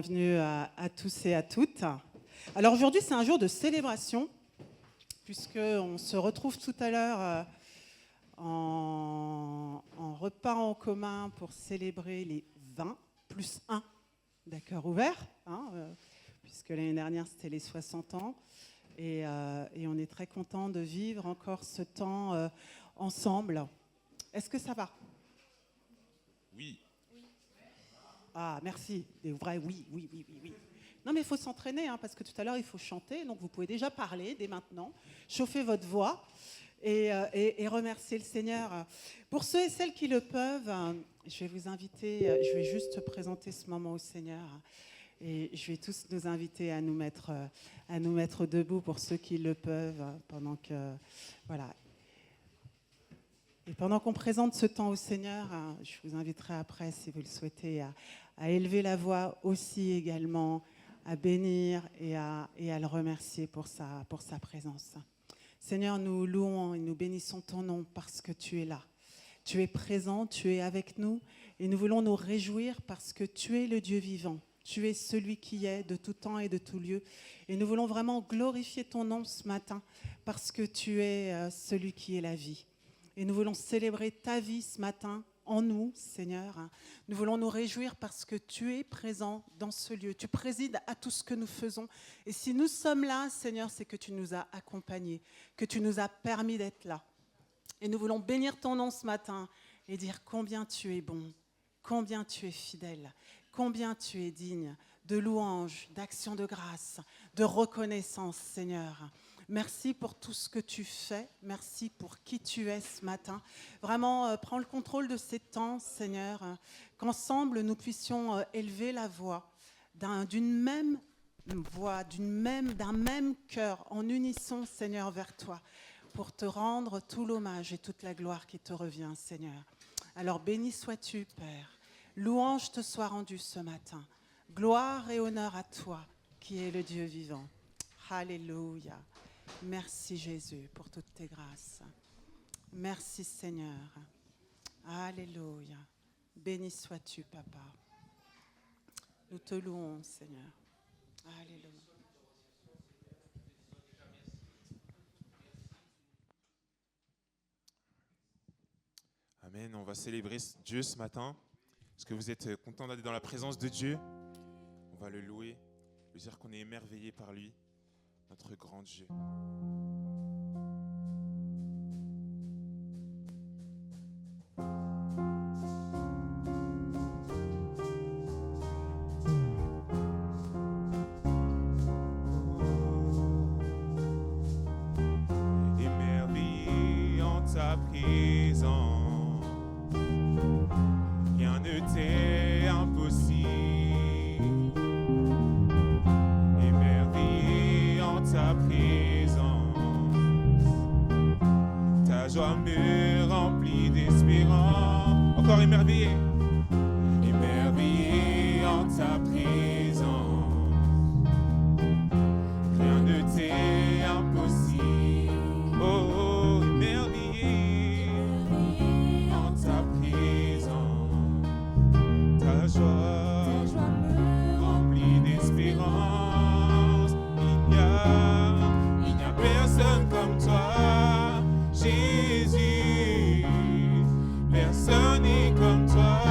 bienvenue à tous et à toutes. Alors aujourd'hui, c'est un jour de célébration, puisqu'on se retrouve tout à l'heure en repas en commun pour célébrer les 20 plus 1 d'accueil ouvert, puisque l'année dernière, c'était les 60 ans. Et on est très content de vivre encore ce temps ensemble. Est-ce que ça va ? Oui. Ah, merci. Des vrais oui. Non, mais il faut s'entraîner, parce que tout à l'heure, il faut chanter. Donc, vous pouvez déjà parler dès maintenant, chauffer votre voix et remercier le Seigneur. Pour ceux et celles qui le peuvent, je vais vous inviter, je vais juste présenter ce moment au Seigneur. Et je vais tous nous inviter à nous mettre debout pour ceux qui le peuvent, pendant que... Voilà. Et pendant qu'on présente ce temps au Seigneur, je vous inviterai après, si vous le souhaitez, à élever la voix aussi également, à bénir et à le remercier pour sa présence. Seigneur, nous louons et nous bénissons ton nom parce que tu es là. Tu es présent, tu es avec nous et nous voulons nous réjouir parce que tu es le Dieu vivant. Tu es celui qui est de tout temps et de tout lieu. Et nous voulons vraiment glorifier ton nom ce matin parce que tu es celui qui est la vie. Et nous voulons célébrer ta vie ce matin en nous, Seigneur. Nous voulons nous réjouir parce que tu es présent dans ce lieu. Tu présides à tout ce que nous faisons. Et si nous sommes là, Seigneur, c'est que tu nous as accompagnés, que tu nous as permis d'être là. Et nous voulons bénir ton nom ce matin et dire combien tu es bon, combien tu es fidèle, combien tu es digne de louanges, d'actions de grâce, de reconnaissance, Seigneur. Merci pour tout ce que tu fais. Merci pour qui tu es ce matin. Vraiment, prends le contrôle de ces temps, Seigneur, qu'ensemble nous puissions élever la voix d'une même voix, d'un même cœur, en unisson, Seigneur, vers toi, pour te rendre tout l'hommage et toute la gloire qui te revient, Seigneur. Alors béni sois-tu, Père. Louange te soit rendue ce matin. Gloire et honneur à toi, qui es le Dieu vivant. Alléluia. Merci Jésus pour toutes tes grâces. Merci Seigneur. Alléluia. Béni sois-tu, Papa. Nous te louons, Seigneur. Alléluia. Amen. On va célébrer Dieu ce matin. Est-ce que vous êtes content d'être dans la présence de Dieu? On va le louer, lui dire qu'on est émerveillé par lui, notre grand Dieu. Émerveillé en ta présence, rien ne t'est impossible. Émerveillé en ta présence, ta joie me remplit d'espérance. Encore émerveillé, émerveillé en ta présence, rien ne t'est impossible. Oh, émerveillé en ta présence, ta joie me remplit d'espérance. Il n'y a personne comme toi, Jésus. Personne n'est comme toi.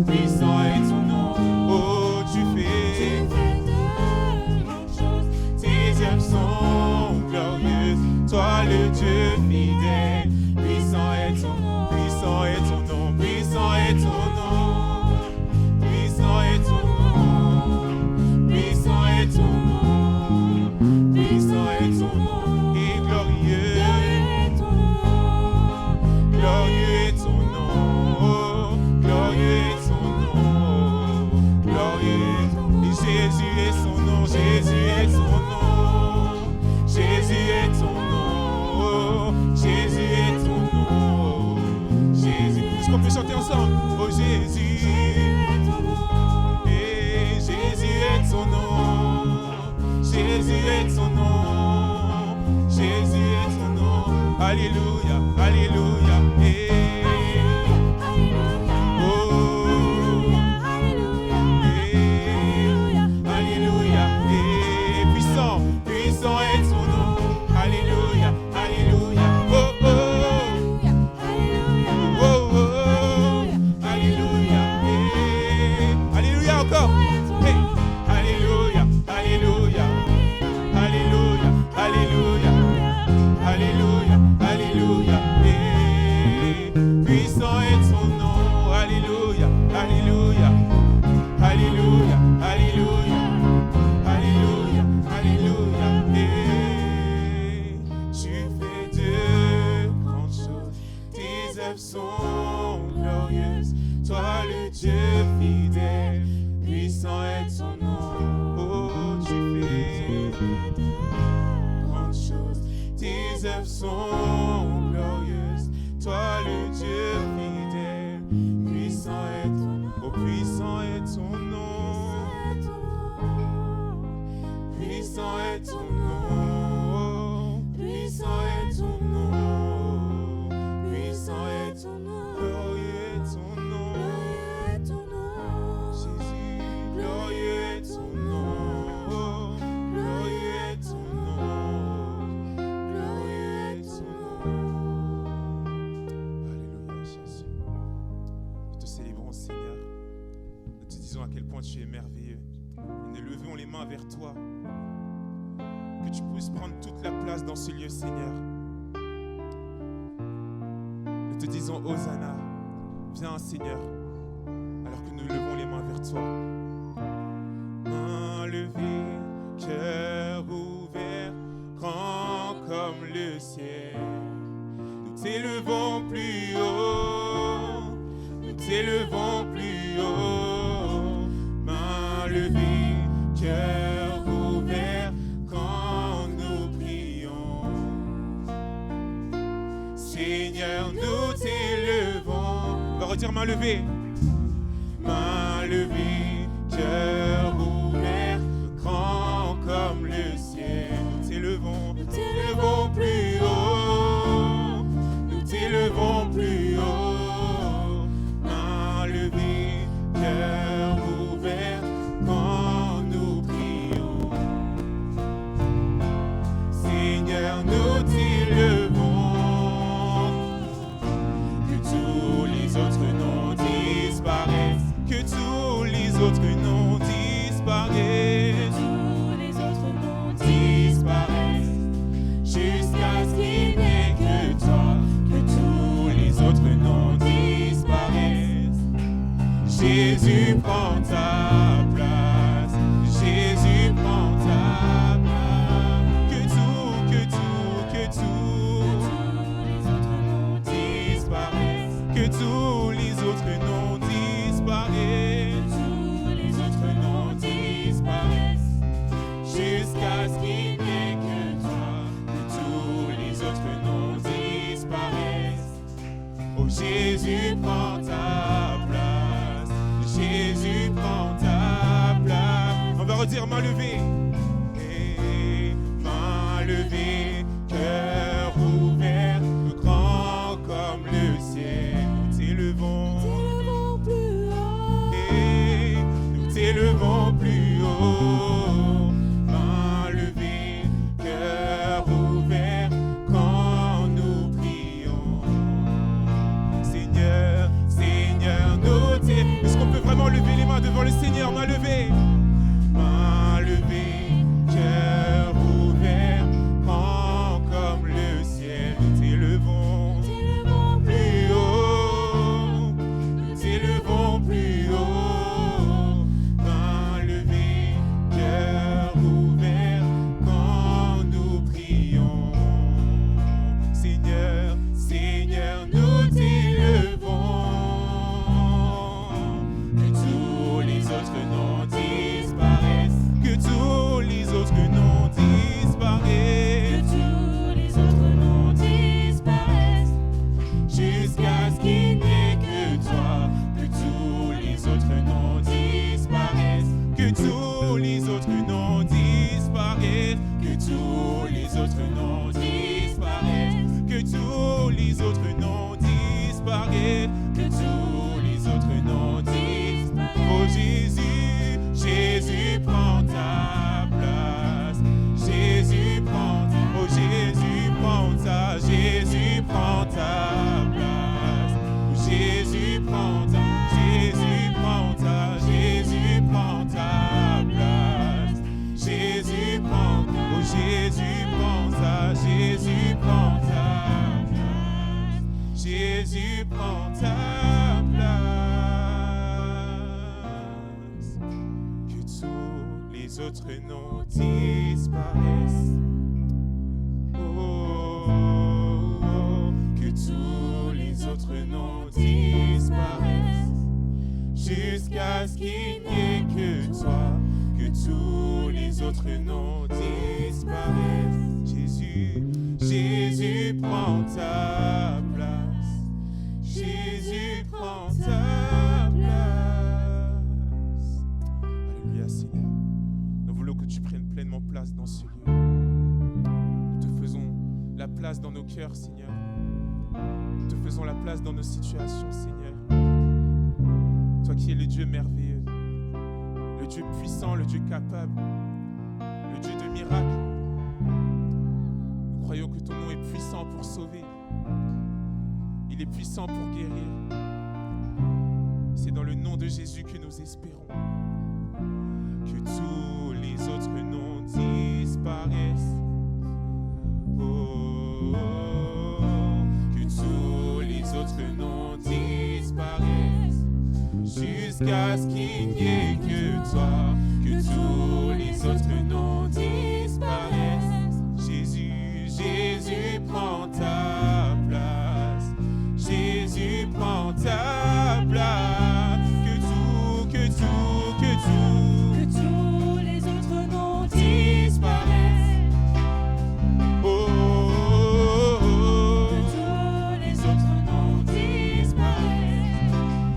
puissant est ton nom. Oh, tu fais de grandes choses. tes œuvres sont glorieuses. Toi le Dieu fidèle, puissant est ton nom, puissant est ton nom, puissant est ton nom, puissant est ton nom, puissant est ton nom, puissant est ton nom, et glorieux est ton nom, glorieux est ton nom, glorieux est ton nom, glorieux, et Jésus est son nom, Jésus est son nom, Jésus est ton nom, Jésus est ton nom, Jésus. Est-ce qu'on peut chanter ensemble? Oh Jésus, et Jésus est ton nom, Jésus est ton nom, Jésus est ton nom. Alléluia, alléluia. Alléluia, puissant, puissant est ton nom. Alléluia, alléluia. Oh oh, oh oh, alléluia, alléluia encore. Hey. Alléluia, alléluia, alléluia, alléluia, alléluia, alléluia. Puissant est ton nom. Alléluia, alléluia, alléluia, alléluia. Alléluia, alléluia, et tu fais de grandes choses, tes œuvres sont glorieuses, toi le Dieu fidèle, puissant est ton nom, oh tu fais de grandes choses, tes œuvres sont glorieuses, toi le Dieu fidèle, puissant est ton nom, oh puissant est ton nom. Puissant est ton nom, puissant est ton nom, puissant est ton nom, glorieux est ton nom, Jésus, glorieux est ton nom, glorieux est ton nom, glorieux est ton nom. Alléluia, Jésus. Nous te célébrons, Seigneur. Nous te disons à quel point tu es merveilleux. Et nous levons les mains vers toi. Que tu puisses prendre toute la place dans ce lieu, Seigneur. Nous te disons Hosanna. Viens, Seigneur, alors que nous levons les mains vers toi. Main levée, cœur ouvert, grand comme le ciel. Nous t'élevons plus haut, nous t'élevons plus haut. Main levée, cœur ouvert, quand nous prions. Seigneur, nous t'élevons. On va redire main levée. Main levée, cœur ouvert, grand comme le ciel. Nous t'élevons plus haut. Nous t'élevons plus haut. Main levée, cœur ouvert, quand nous prions. Seigneur, nous t'élevons. Que tous les autres noms disparaissent. Que tous les autres noms disparaissent. Tous les autres noms Disparaissent. Jusqu'à ce qu'il n'y ait que toi. Que tous les autres noms disparaissent. Jésus prend ta place. Jésus prend ta place. Que tous les autres noms disparaissent. Tous les autres noms disparaissent. Jusqu'à ce qu'il n'y ait que toi. Que tous les autres noms disparaissent. Oh Jésus prend ta place. Jésus prend ta place. On va redire main levée. Et main levée, cœur ouvert, grand comme le ciel. Nous t'élevons. plus haut. Et nous t'élevons plus haut. Main levée, cœur ouvert, quand nous prions. Seigneur, Seigneur, nous t'élevons. que tous les autres noms disparaissent, que tous les autres noms disparaissent, que tous les autres noms disparaissent. Oh Jésus, Jésus prend ta place, Jésus prend, oh Jésus prend ta, Jésus prend ta place, oh Jésus prend ta, Jésus prend ta, Jésus prend ta place, Jésus prend, oh Jésus prend ta, Jésus prend ta place, Jésus prend ta place. Que tous les autres noms disparaissent. Que tous les autres noms disparaissent, jusqu'à ce qu'il n'y ait que toi, que tous les autres noms disparaissent. Jésus, Jésus prend ta place, Jésus prend ta place. Alléluia Seigneur, nous voulons que tu prennes pleinement place dans ce lieu. Nous te faisons la place dans nos cœurs, Seigneur. Nous te faisons la place dans nos situations, Seigneur. Toi qui es le Dieu merveilleux, le Dieu puissant, le Dieu capable, le Dieu de miracles. Nous croyons que ton nom est puissant pour sauver. Il est puissant pour guérir. C'est dans le nom de Jésus que nous espérons. Que tous les autres noms disparaissent. Que tous les autres noms disparaissent, jusqu'à ce qu'il n'y ait que toi, que tous les autres noms disparaissent. Jésus, Jésus prend ta place, Jésus prend ta place, que tous les autres noms disparaissent.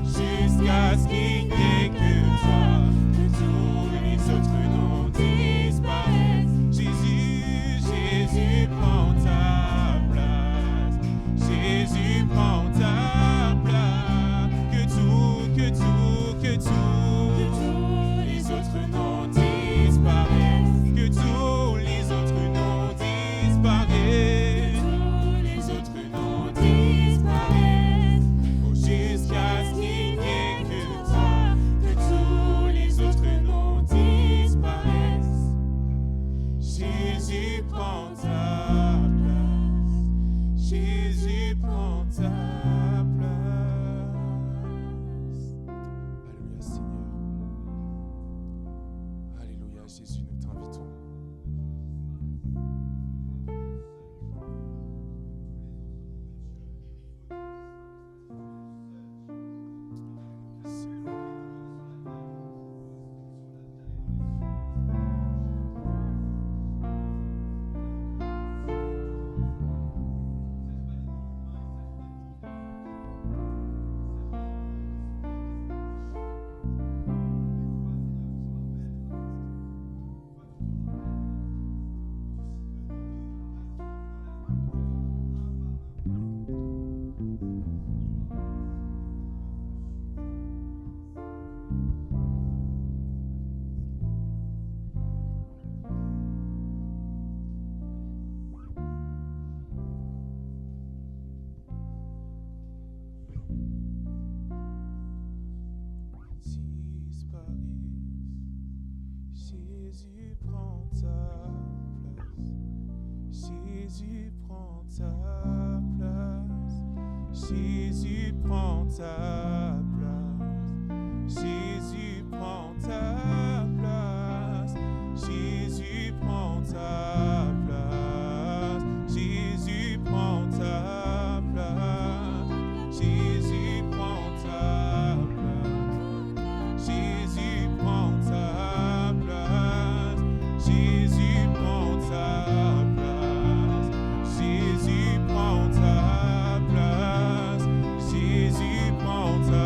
Jusqu'à ce qu'il n'y ait que toi, que tous les autres noms disparaissent. Jésus, Jésus prend ta place, Jésus prend ta place. Que tous les autres noms disparaissent. Que tous les autres noms disparaissent. Les autres noms disparaissent. Oh, jusqu'à ce qu'il n'y ait que toi, que tous les autres noms disparaissent. Jésus prend ta place, Jésus prend ta place. Alléluia Seigneur. Alléluia Jésus, nous t'invitons. Jésus prend ta place, Jésus prend ta place, Jésus prend ta place, Jésus prend ta place, Jésus prend ta place, Jésus prend ta place, Jésus prend ta place, Jésus prend ta place, Jésus prend ta place, Jésus prend ta place, Jésus prend ta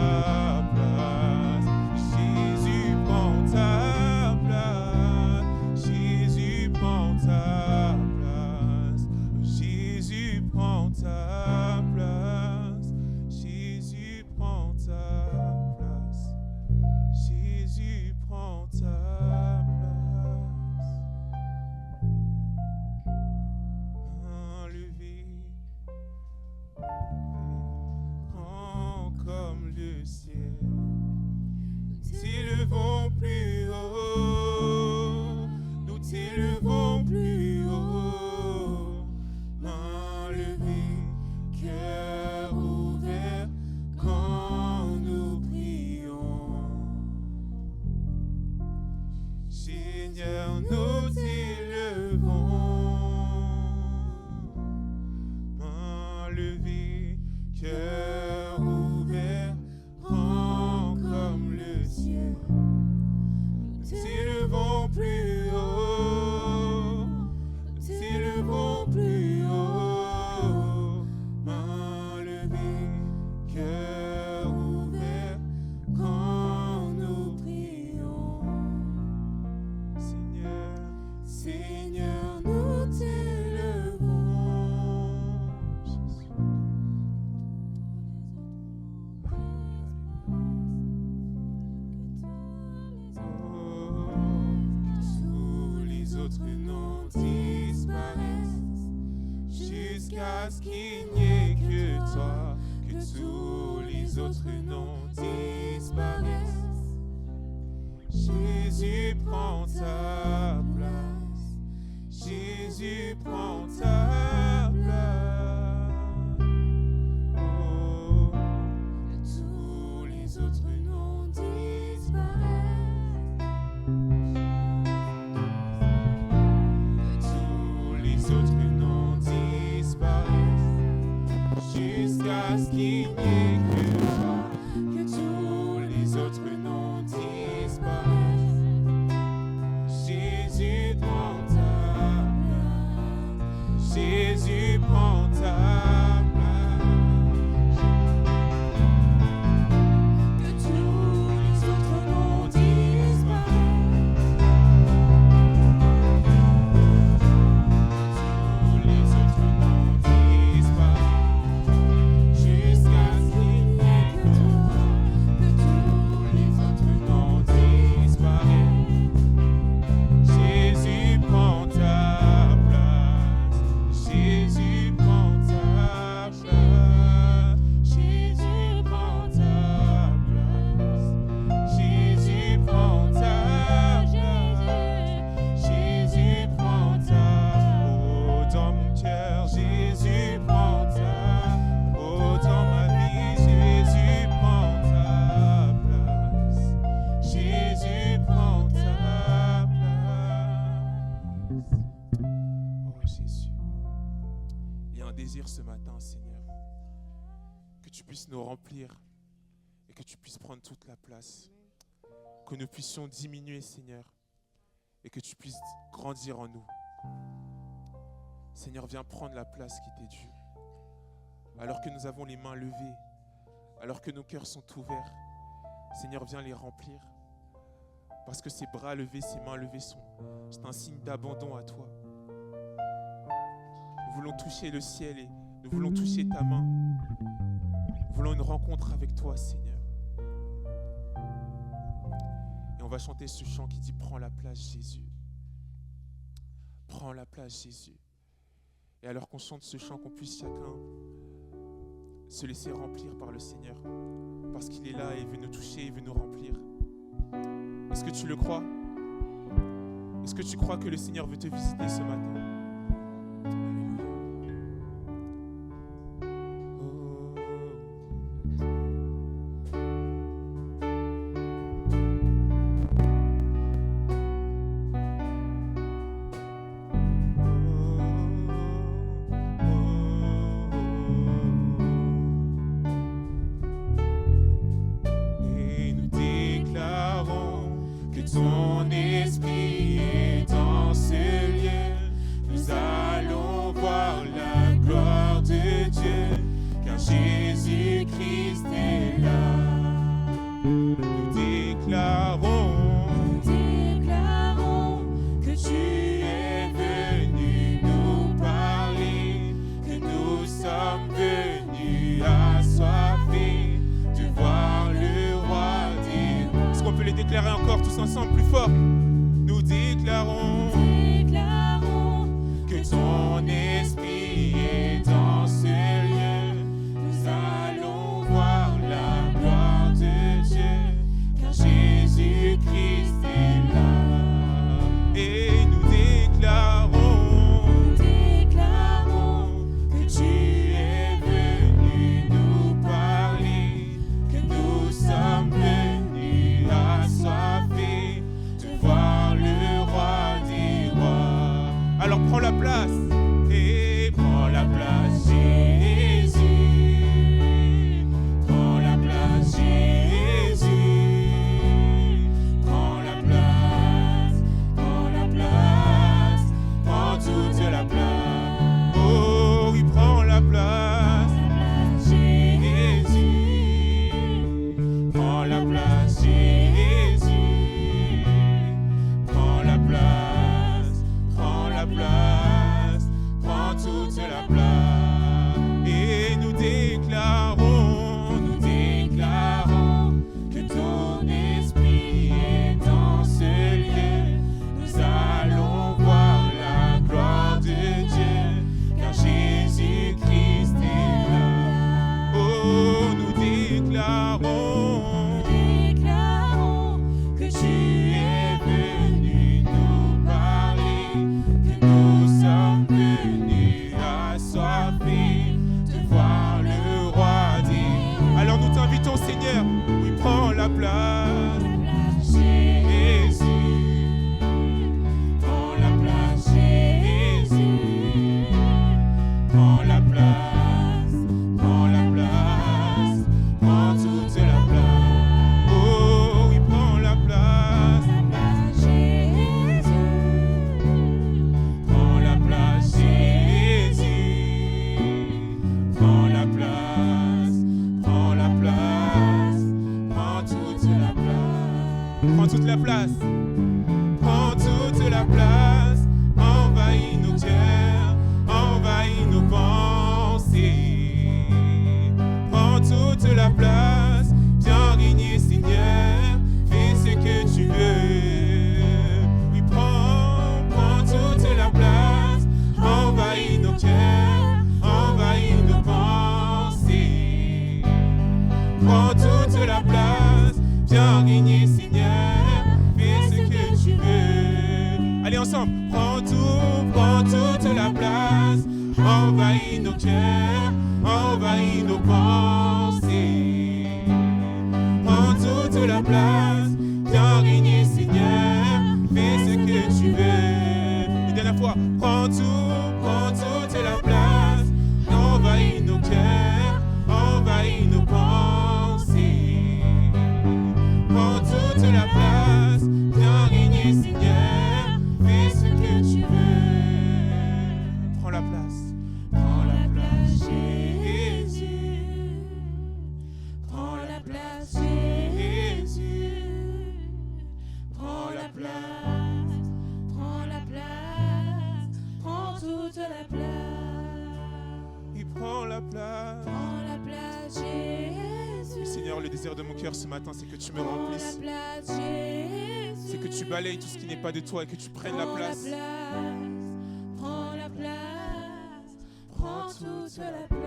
jusqu'à ce qu'il n'y ait que toi, que tous les autres noms disparaissent. Jésus prend ta place, Jésus prend ta place. Oh, que tous les autres noms disparaissent, que tous les autres noms disparaissent, jusqu'à ce qu'il n'y ait que toi, que tous les autres noms disparaissent. Jésus prend ta place, Jésus prend ta place. Que tous les autres noms disparaissent, que tous les autres noms disparaissent, jusqu'à ce qu'il n'y ait que toi, que tous les autres noms disparaissent. Jésus prend ta place, Jésus prend ta place, Jésus prend ta place, Jésus prend ta place, Jésus prend ta. Oh, dans mon cœur, Jésus prend ta. Oh, dans ma vie, Jésus prend ta place, Jésus prend ta place. Oh Jésus, il y a un désir ce matin, Seigneur, que tu puisses nous remplir et que tu puisses prendre toute la place, que nous puissions diminuer, Seigneur, et que tu puisses grandir en nous. Seigneur, viens prendre la place qui t'est due. Alors que nous avons les mains levées, alors que nos cœurs sont ouverts, Seigneur, viens les remplir. Parce que ces bras levés, ces mains levées c'est un signe d'abandon à toi. Nous voulons toucher le ciel et nous voulons toucher ta main. Nous voulons une rencontre avec toi, Seigneur. Et on va chanter ce chant qui dit « Prends la place, Jésus. Prends la place, Jésus. » Et alors qu'on chante ce chant, qu'on puisse chacun se laisser remplir par le Seigneur. Parce qu'il est là et il veut nous toucher, il veut nous remplir. Est-ce que tu le crois? Est-ce que tu crois que le Seigneur veut te visiter ce matin? Alléluia. Et nous déclarons que ton esprit est dans ce lieu. Nous allons voir la gloire de Dieu, car Jésus-Christ est là. Nous déclarons que tu es venu nous parler, que nous sommes venus assoiffés de voir le roi des rois. Est-ce qu'on peut les déclarer encore tous ensemble, plus fort? Nous déclarons que ton esprit est dans ce lieu. Nous allons voir la gloire de Dieu, car Jésus-Christ est là. Et nous déclarons que tu es venu nous parler, que nous sommes venus assoiffés de voir le roi des rois. Alors prends la place et prends la place. Prends la place, prends la place, prends toute la place. Oh oui, prends la place. Prends la place, Jésus. Prends la place, prends la place, prends toute la place. Prends toute la place. Prends toute la place. Envahis nos cœurs, envahis nos pensées. Prends toute la place. Viens régner, Seigneur. Fais ce que tu veux. Oui, prends toute la place. Envahis nos cœurs, envahis nos pensées. Prends toute la place. Viens régner, Seigneur. Fais ce que tu veux. Allez ensemble. Prends toute la place. Envahis nos cœurs, envahis nos pensées. Prends toute la place. Viens régner, Seigneur. Fais ce que tu veux. Une dernière fois. Prends toute la place. Envahis nos cœurs, envahis nos pensées. Prends toute la place. Viens régner, Seigneur. Fais ce que tu veux. Prends la place. Prends la place, Jésus. Prends la place, Jésus. Prends la place. Prends la place, prends toute la place. Il prend la place. Prends la place, Jésus. Oui, Seigneur, le désir de mon cœur ce matin, c'est que tu me Prends la remplisses. place, Jésus. C'est que tu balayes tout ce qui n'est pas de toi et que tu prennes la Prends place. prends la place, prends toute la place.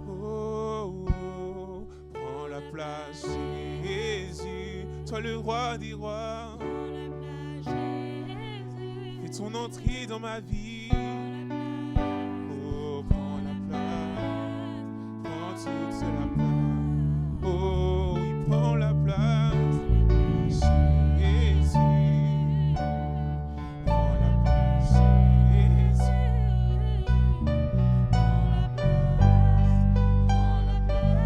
Oh, oh, prends la place, Jésus. Toi le roi des rois. Prends la place, Jésus. Fais ton entrée dans ma vie. Oh, prends la place. Prends toute la place. Oh, oui, prends la place. Jésus. Prends la place, Jésus. Prends la place.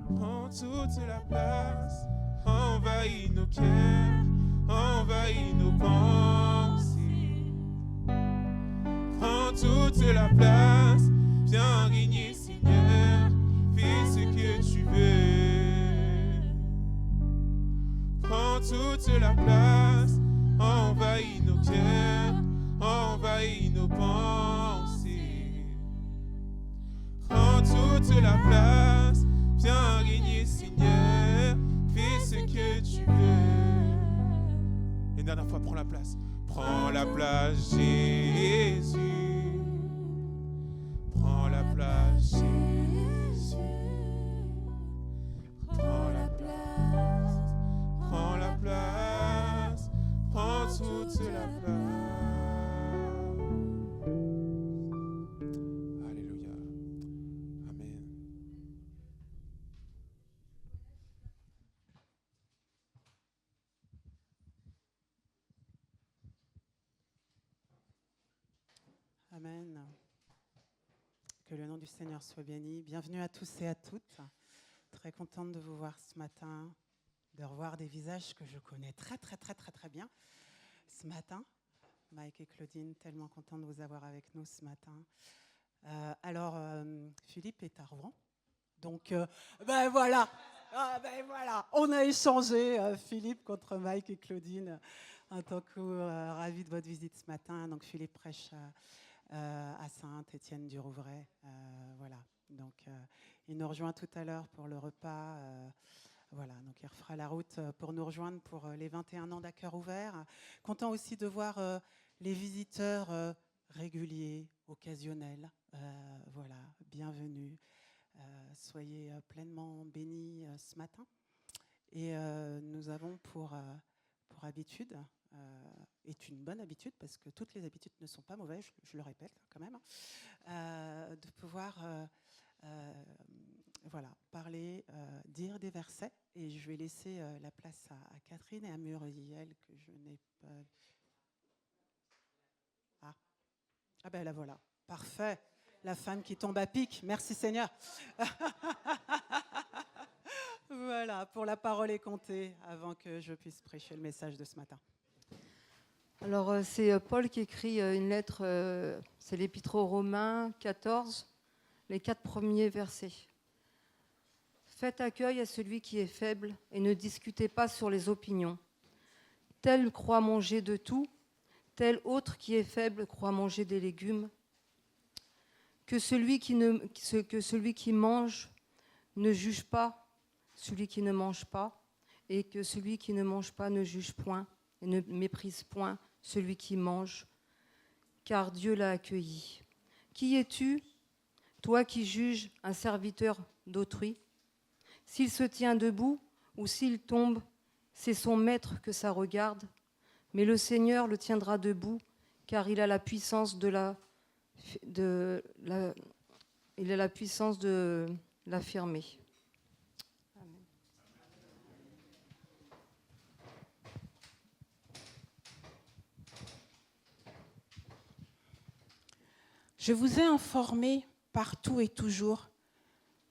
Prends toute la place. Envahis nos cœurs, envahis nos pensées. Prends toute la place. Viens régner, Seigneur. Fais ce que tu veux. Prends toute la place. Envahis nos cœurs, envahis nos pensées. Prends toute la place. Viens régner, Seigneur. Fais ce que tu veux. Une dernière fois, prends la place. Prends la place, Jésus. Prends la place, Jésus. Prends la place. Prends la place. Prends toute la place. Alléluia. Amen. Amen. Que le nom du Seigneur soit béni. Bienvenue à tous et à toutes. Très contente de vous voir ce matin, de revoir des visages que je connais très bien ce matin. Mike et Claudine, tellement contente de vous avoir avec nous ce matin. Philippe est à Rouen. Donc, voilà. On a échangé, Philippe contre Mike et Claudine. En tant que ravi de votre visite ce matin. Donc, Philippe prêche à Saint-Étienne-du-Rouvray. Voilà. Donc, il nous rejoint tout à l'heure pour le repas. Voilà, donc il refera la route pour nous rejoindre pour les 21 ans d'À Cœur Ouvert. Content aussi de voir les visiteurs réguliers, occasionnels. Voilà, bienvenue. Soyez pleinement bénis ce matin. Et nous avons pour habitude, est une bonne habitude, parce que toutes les habitudes ne sont pas mauvaises, je le répète quand même, de pouvoir parler, dire des versets Et je vais laisser la place à Catherine et à Muriel, que je n'ai pas... Ah ben la voilà, parfait. La femme qui tombe à pic, merci Seigneur. Voilà, pour la parole est comptée, avant que je puisse prêcher le message de ce matin. Alors, c'est Paul qui écrit une lettre, c'est l'Épître aux Romains 14, les 4 premiers versets. Faites accueil à celui qui est faible et ne discutez pas sur les opinions. Tel croit manger de tout, tel autre qui est faible croit manger des légumes. Que celui qui mange ne juge pas celui qui ne mange pas, et que celui qui ne mange pas ne juge point et ne méprise point celui qui mange, car Dieu l'a accueilli. Qui es-tu, toi qui juges un serviteur d'autrui? S'il se tient debout ou s'il tombe, c'est son maître que ça regarde, mais le Seigneur le tiendra debout, car il a la puissance de l'affirmer. Je vous ai informé partout et toujours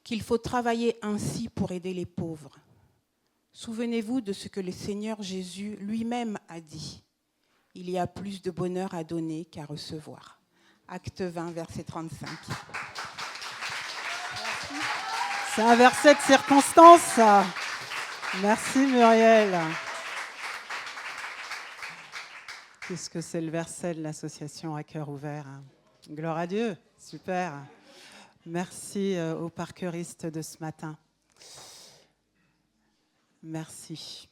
qu'il faut travailler ainsi pour aider les pauvres. Souvenez-vous de ce que le Seigneur Jésus lui-même a dit. Il y a plus de bonheur à donner qu'à recevoir. Acte 20, verset 35. C'est un verset de circonstance, ça. Merci Muriel. Puisque c'est le verset de l'association À Cœur Ouvert. Gloire à Dieu, super. Merci aux parkeuristes de ce matin. Merci.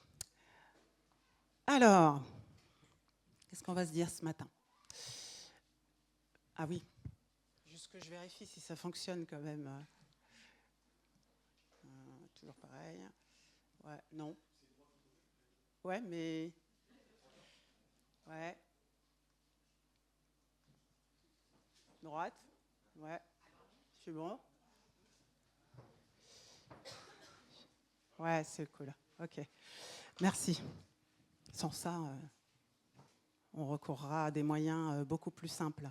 Alors, qu'est-ce qu'on va se dire ce matin? Ah oui, juste que je vérifie si ça fonctionne quand même. Toujours pareil. Ouais, non. Ouais, mais... Ouais. Droite. Ouais. Je suis bon. Ouais, c'est cool. Ok. Merci. Sans ça, on recourra à des moyens beaucoup plus simples.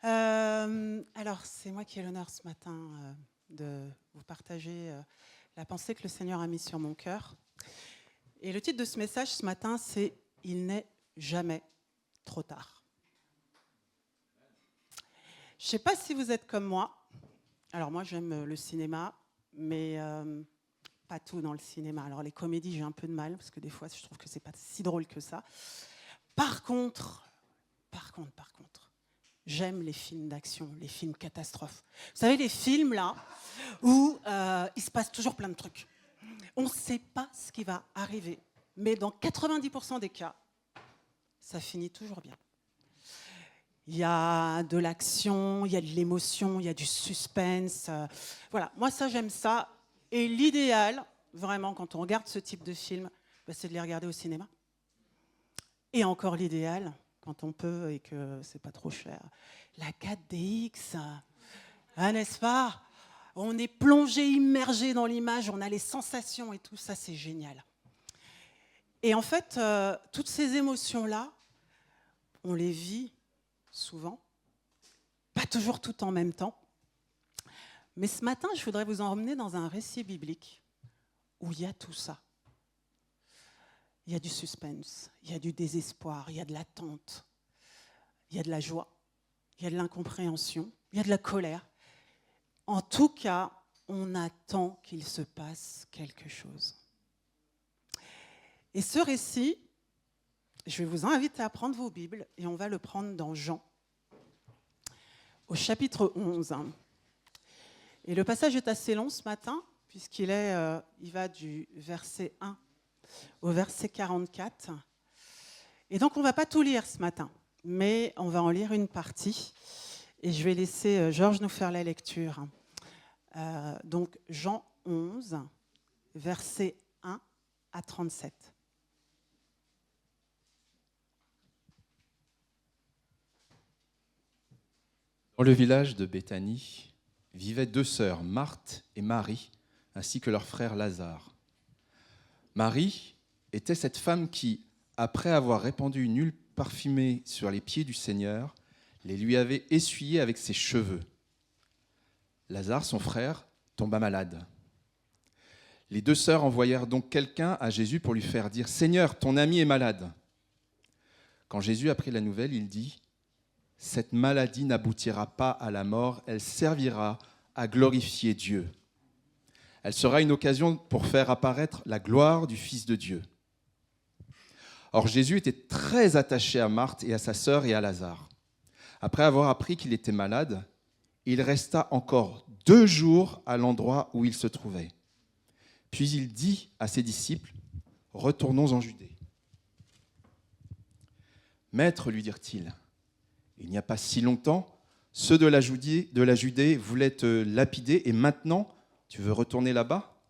Alors, c'est moi qui ai l'honneur ce matin de vous partager la pensée que le Seigneur a mise sur mon cœur. Et le titre de ce message ce matin, c'est « Il n'est jamais trop tard ». Je ne sais pas si vous êtes comme moi. Alors moi, j'aime le cinéma, mais pas tout dans le cinéma. Alors les comédies, j'ai un peu de mal, parce que des fois, je trouve que c'est pas si drôle que ça. Par contre, j'aime les films d'action, les films catastrophes. Vous savez, les films là, où il se passe toujours plein de trucs. On ne sait pas ce qui va arriver, mais dans 90% des cas, ça finit toujours bien. Il y a de l'action, il y a de l'émotion, il y a du suspense. Voilà, moi ça j'aime ça. Et l'idéal, vraiment, quand on regarde ce type de film, c'est de les regarder au cinéma. Et encore l'idéal, quand on peut et que c'est pas trop cher, la 4DX, n'est-ce pas? On est plongé, immergé dans l'image, on a les sensations et tout ça, c'est génial. Et en fait, toutes ces émotions-là, on les vit souvent, pas toujours tout en même temps. Mais ce matin, je voudrais vous emmener dans un récit biblique où il y a tout ça. Il y a du suspense, il y a du désespoir, il y a de l'attente, il y a de la joie, il y a de l'incompréhension, il y a de la colère. En tout cas, on attend qu'il se passe quelque chose. Et ce récit, je vais vous inviter à prendre vos Bibles et on va le prendre dans Jean, au chapitre 11. Et le passage est assez long ce matin, puisqu'il va du verset 1 au verset 44. Et donc, on ne va pas tout lire ce matin, mais on va en lire une partie. Et je vais laisser Georges nous faire la lecture. Donc, Jean 11, versets 1 à 37. Dans le village de Béthanie vivaient 2 sœurs, Marthe et Marie, ainsi que leur frère Lazare. Marie était cette femme qui, après avoir répandu une huile parfumée sur les pieds du Seigneur, les lui avait essuyés avec ses cheveux. Lazare, son frère, tomba malade. Les deux sœurs envoyèrent donc quelqu'un à Jésus pour lui faire dire « Seigneur, ton ami est malade ». Quand Jésus apprit la nouvelle, il dit « Cette maladie n'aboutira pas à la mort, elle servira à glorifier Dieu. Elle sera une occasion pour faire apparaître la gloire du Fils de Dieu. » Or Jésus était très attaché à Marthe et à sa sœur et à Lazare. Après avoir appris qu'il était malade, il resta encore 2 jours à l'endroit où il se trouvait. Puis il dit à ses disciples, « Retournons en Judée. » « Maître, lui dirent-ils, il n'y a pas si longtemps, ceux de la Judée voulaient te lapider et maintenant tu veux retourner là-bas ?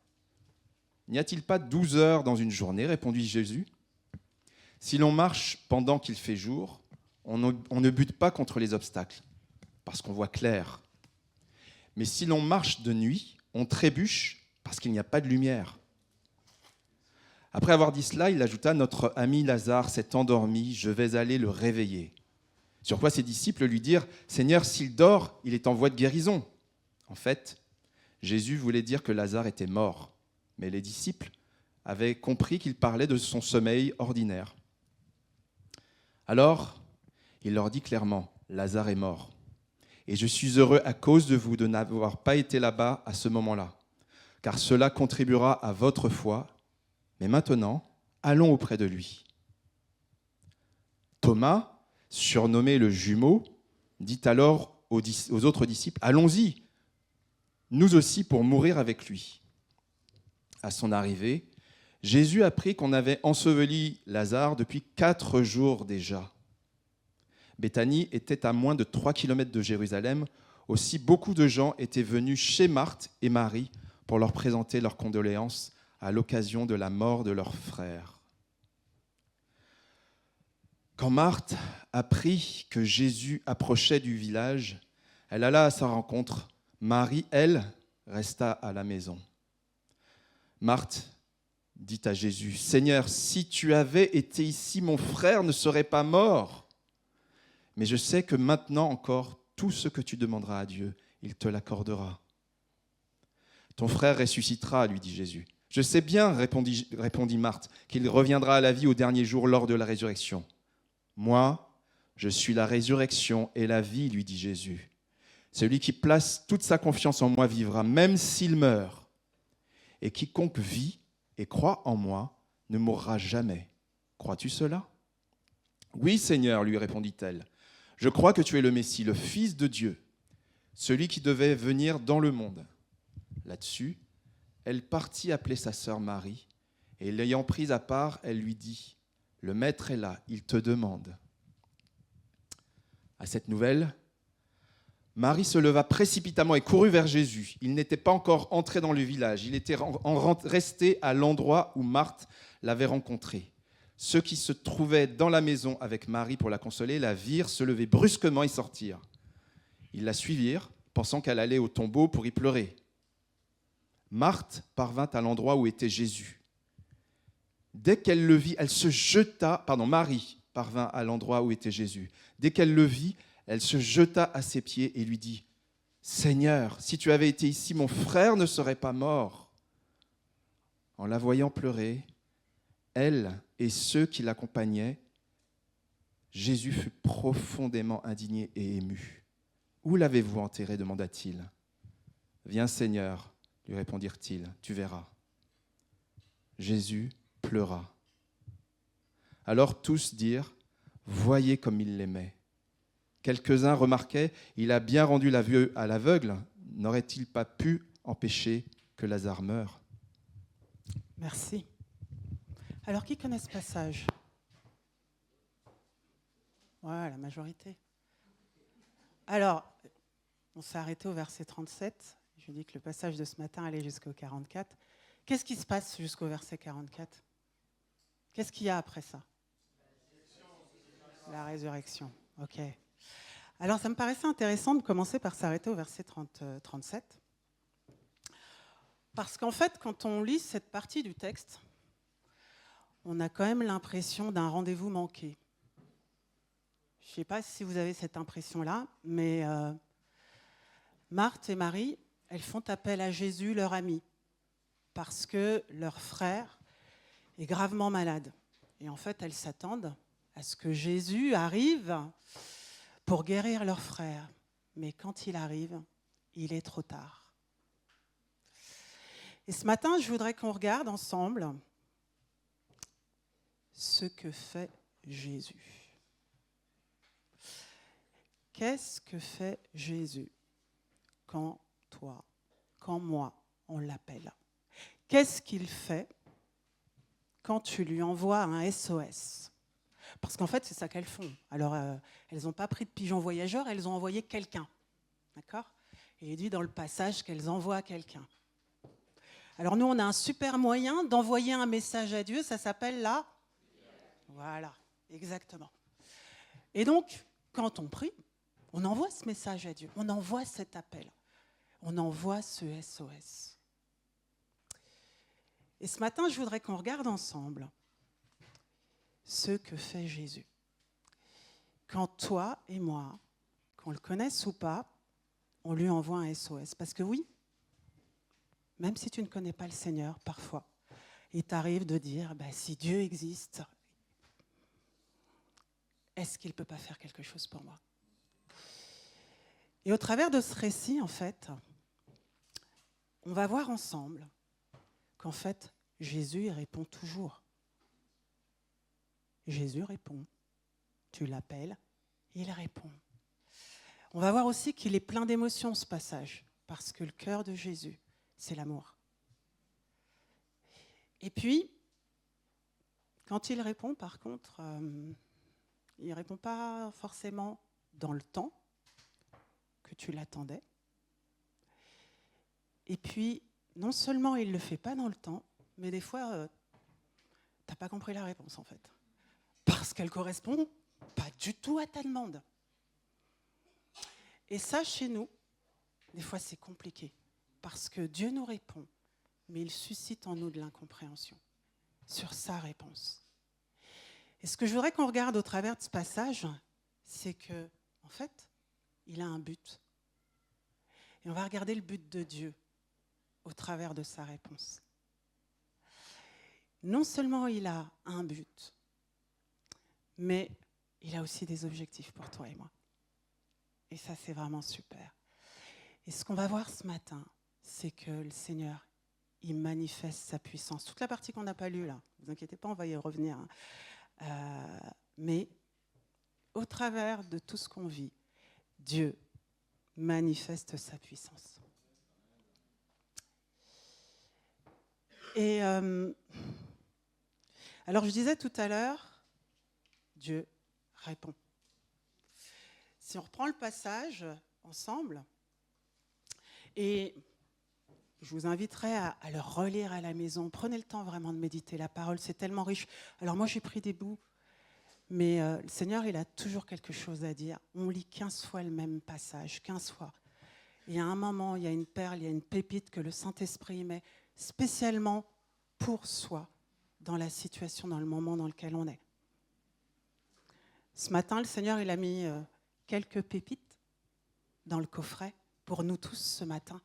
N'y a-t-il pas 12 heures dans une journée ? Répondit Jésus. Si l'on marche pendant qu'il fait jour, on ne bute pas contre les obstacles, parce qu'on voit clair. Mais si l'on marche de nuit, on trébuche parce qu'il n'y a pas de lumière. Après avoir dit cela, il ajouta, « Notre ami Lazare s'est endormi, je vais aller le réveiller. » Sur quoi ses disciples lui dirent, « Seigneur, s'il dort, il est en voie de guérison. » En fait, Jésus voulait dire que Lazare était mort, mais les disciples avaient compris qu'il parlait de son sommeil ordinaire. Alors, il leur dit clairement, « Lazare est mort, et je suis heureux à cause de vous de n'avoir pas été là-bas à ce moment-là, car cela contribuera à votre foi. Mais maintenant, allons auprès de lui. » Thomas, surnommé le jumeau, dit alors aux autres disciples, « Allons-y, nous aussi pour mourir avec lui. » À son arrivée, Jésus apprit qu'on avait enseveli Lazare depuis 4 jours déjà. Béthanie était à moins de 3 kilomètres de Jérusalem. Aussi, beaucoup de gens étaient venus chez Marthe et Marie pour leur présenter leurs condoléances à l'occasion de la mort de leur frère. Quand Marthe apprit que Jésus approchait du village, elle alla à sa rencontre. Marie, elle, resta à la maison. Marthe dit à Jésus, « Seigneur, si tu avais été ici, mon frère ne serait pas mort. Mais je sais que maintenant encore, tout ce que tu demanderas à Dieu, il te l'accordera. » « Ton frère ressuscitera, lui dit Jésus. « Je sais bien, répondit Marthe, qu'il reviendra à la vie au dernier jour lors de la résurrection. »« Moi, je suis la résurrection et la vie, lui dit Jésus. Celui qui place toute sa confiance en moi vivra, même s'il meurt. Et quiconque vit et croit en moi ne mourra jamais. Crois-tu cela ? » ?»« Oui, Seigneur, lui répondit-elle. Je crois que tu es le Messie, le Fils de Dieu, celui qui devait venir dans le monde. » Là-dessus, elle partit appeler sa sœur Marie, et l'ayant prise à part, elle lui dit, « Le maître est là, il te demande. » À cette nouvelle, Marie se leva précipitamment et courut vers Jésus. Il n'était pas encore entré dans le village, il était resté à l'endroit où Marthe l'avait rencontré. Ceux qui se trouvaient dans la maison avec Marie pour la consoler la virent se lever brusquement et sortir. Ils la suivirent, pensant qu'elle allait au tombeau pour y pleurer. Marthe parvint à l'endroit où était Jésus. Dès qu'elle le vit, Marie parvint à l'endroit où était Jésus. Dès qu'elle le vit, elle se jeta à ses pieds et lui dit, « Seigneur, si tu avais été ici, mon frère ne serait pas mort. » En la voyant pleurer, elle et ceux qui l'accompagnaient, Jésus fut profondément indigné et ému. « Où l'avez-vous enterré ? demanda-t-il. « Viens, Seigneur, lui répondirent-ils, tu verras. » Jésus pleura. Alors tous dirent, voyez comme il l'aimait. Quelques-uns remarquaient, il a bien rendu la vue à l'aveugle, n'aurait-il pas pu empêcher que Lazare meure ? Merci. Alors, qui connaît ce passage ? Ouais, la majorité. Alors, on s'est arrêté au verset 37. Je dis que le passage de ce matin allait jusqu'au 44. Qu'est-ce qui se passe jusqu'au verset 44 ? Qu'est-ce qu'il y a après ça ? La résurrection. Ok. Alors, ça me paraissait intéressant de commencer par s'arrêter au verset 37. Parce qu'en fait, quand on lit cette partie du texte, on a quand même l'impression d'un rendez-vous manqué. Je ne sais pas si vous avez cette impression-là, mais Marthe et Marie, elles font appel à Jésus, leur ami, parce que leur frère est gravement malade. Et en fait, elles s'attendent à ce que Jésus arrive pour guérir leur frère. Mais quand il arrive, il est trop tard. Et ce matin, je voudrais qu'on regarde ensemble ce que fait Jésus. Qu'est-ce que fait Jésus quand toi, quand moi, on l'appelle? Qu'est-ce qu'il fait quand tu lui envoies un SOS? Parce qu'en fait, c'est ça qu'elles font. Alors, elles n'ont pas pris de pigeon voyageur, elles ont envoyé quelqu'un. D'accord? Il est dit dans le passage qu'elles envoient quelqu'un. Alors nous, on a un super moyen d'envoyer un message à Dieu, ça s'appelle la... Voilà, exactement. Et donc, quand on prie, on envoie ce message à Dieu, on envoie cet appel, on envoie ce SOS. Et ce matin, je voudrais qu'on regarde ensemble ce que fait Jésus. Quand toi et moi, qu'on le connaisse ou pas, on lui envoie un SOS. Parce que oui, même si tu ne connais pas le Seigneur, parfois, il t'arrive de dire, si Dieu existe, est-ce qu'il ne peut pas faire quelque chose pour moi? Et au travers de ce récit, en fait, on va voir ensemble qu'en fait, Jésus il répond toujours. Jésus répond. Tu l'appelles, il répond. On va voir aussi qu'il est plein d'émotions, ce passage, parce que le cœur de Jésus, c'est l'amour. Et puis, quand il répond, par contre, il ne répond pas forcément dans le temps que tu l'attendais. Et puis, non seulement il ne le fait pas dans le temps, mais des fois, tu n'as pas compris la réponse, en fait. Parce qu'elle ne correspond pas du tout à ta demande. Et ça, chez nous, des fois, c'est compliqué. Parce que Dieu nous répond, mais il suscite en nous de l'incompréhension sur sa réponse. Et ce que je voudrais qu'on regarde au travers de ce passage, c'est que, en fait, il a un but. Et on va regarder le but de Dieu au travers de sa réponse. Non seulement il a un but, mais il a aussi des objectifs pour toi et moi. Et ça, c'est vraiment super. Et ce qu'on va voir ce matin, c'est que le Seigneur, il manifeste sa puissance. Toute la partie qu'on n'a pas lue, là, ne vous inquiétez pas, on va y revenir. Mais au travers de tout ce qu'on vit, Dieu manifeste sa puissance. Et alors, je disais tout à l'heure, Dieu répond. Si on reprend le passage ensemble, et je vous inviterai à le relire à la maison. Prenez le temps vraiment de méditer la parole, c'est tellement riche. Alors moi, j'ai pris des bouts, mais le Seigneur, il a toujours quelque chose à dire. On lit 15 fois le même passage, 15 fois. Et à un moment, il y a une perle, il y a une pépite que le Saint-Esprit met spécialement pour soi, dans la situation, dans le moment dans lequel on est. Ce matin, le Seigneur, il a mis quelques pépites dans le coffret pour nous tous ce matin,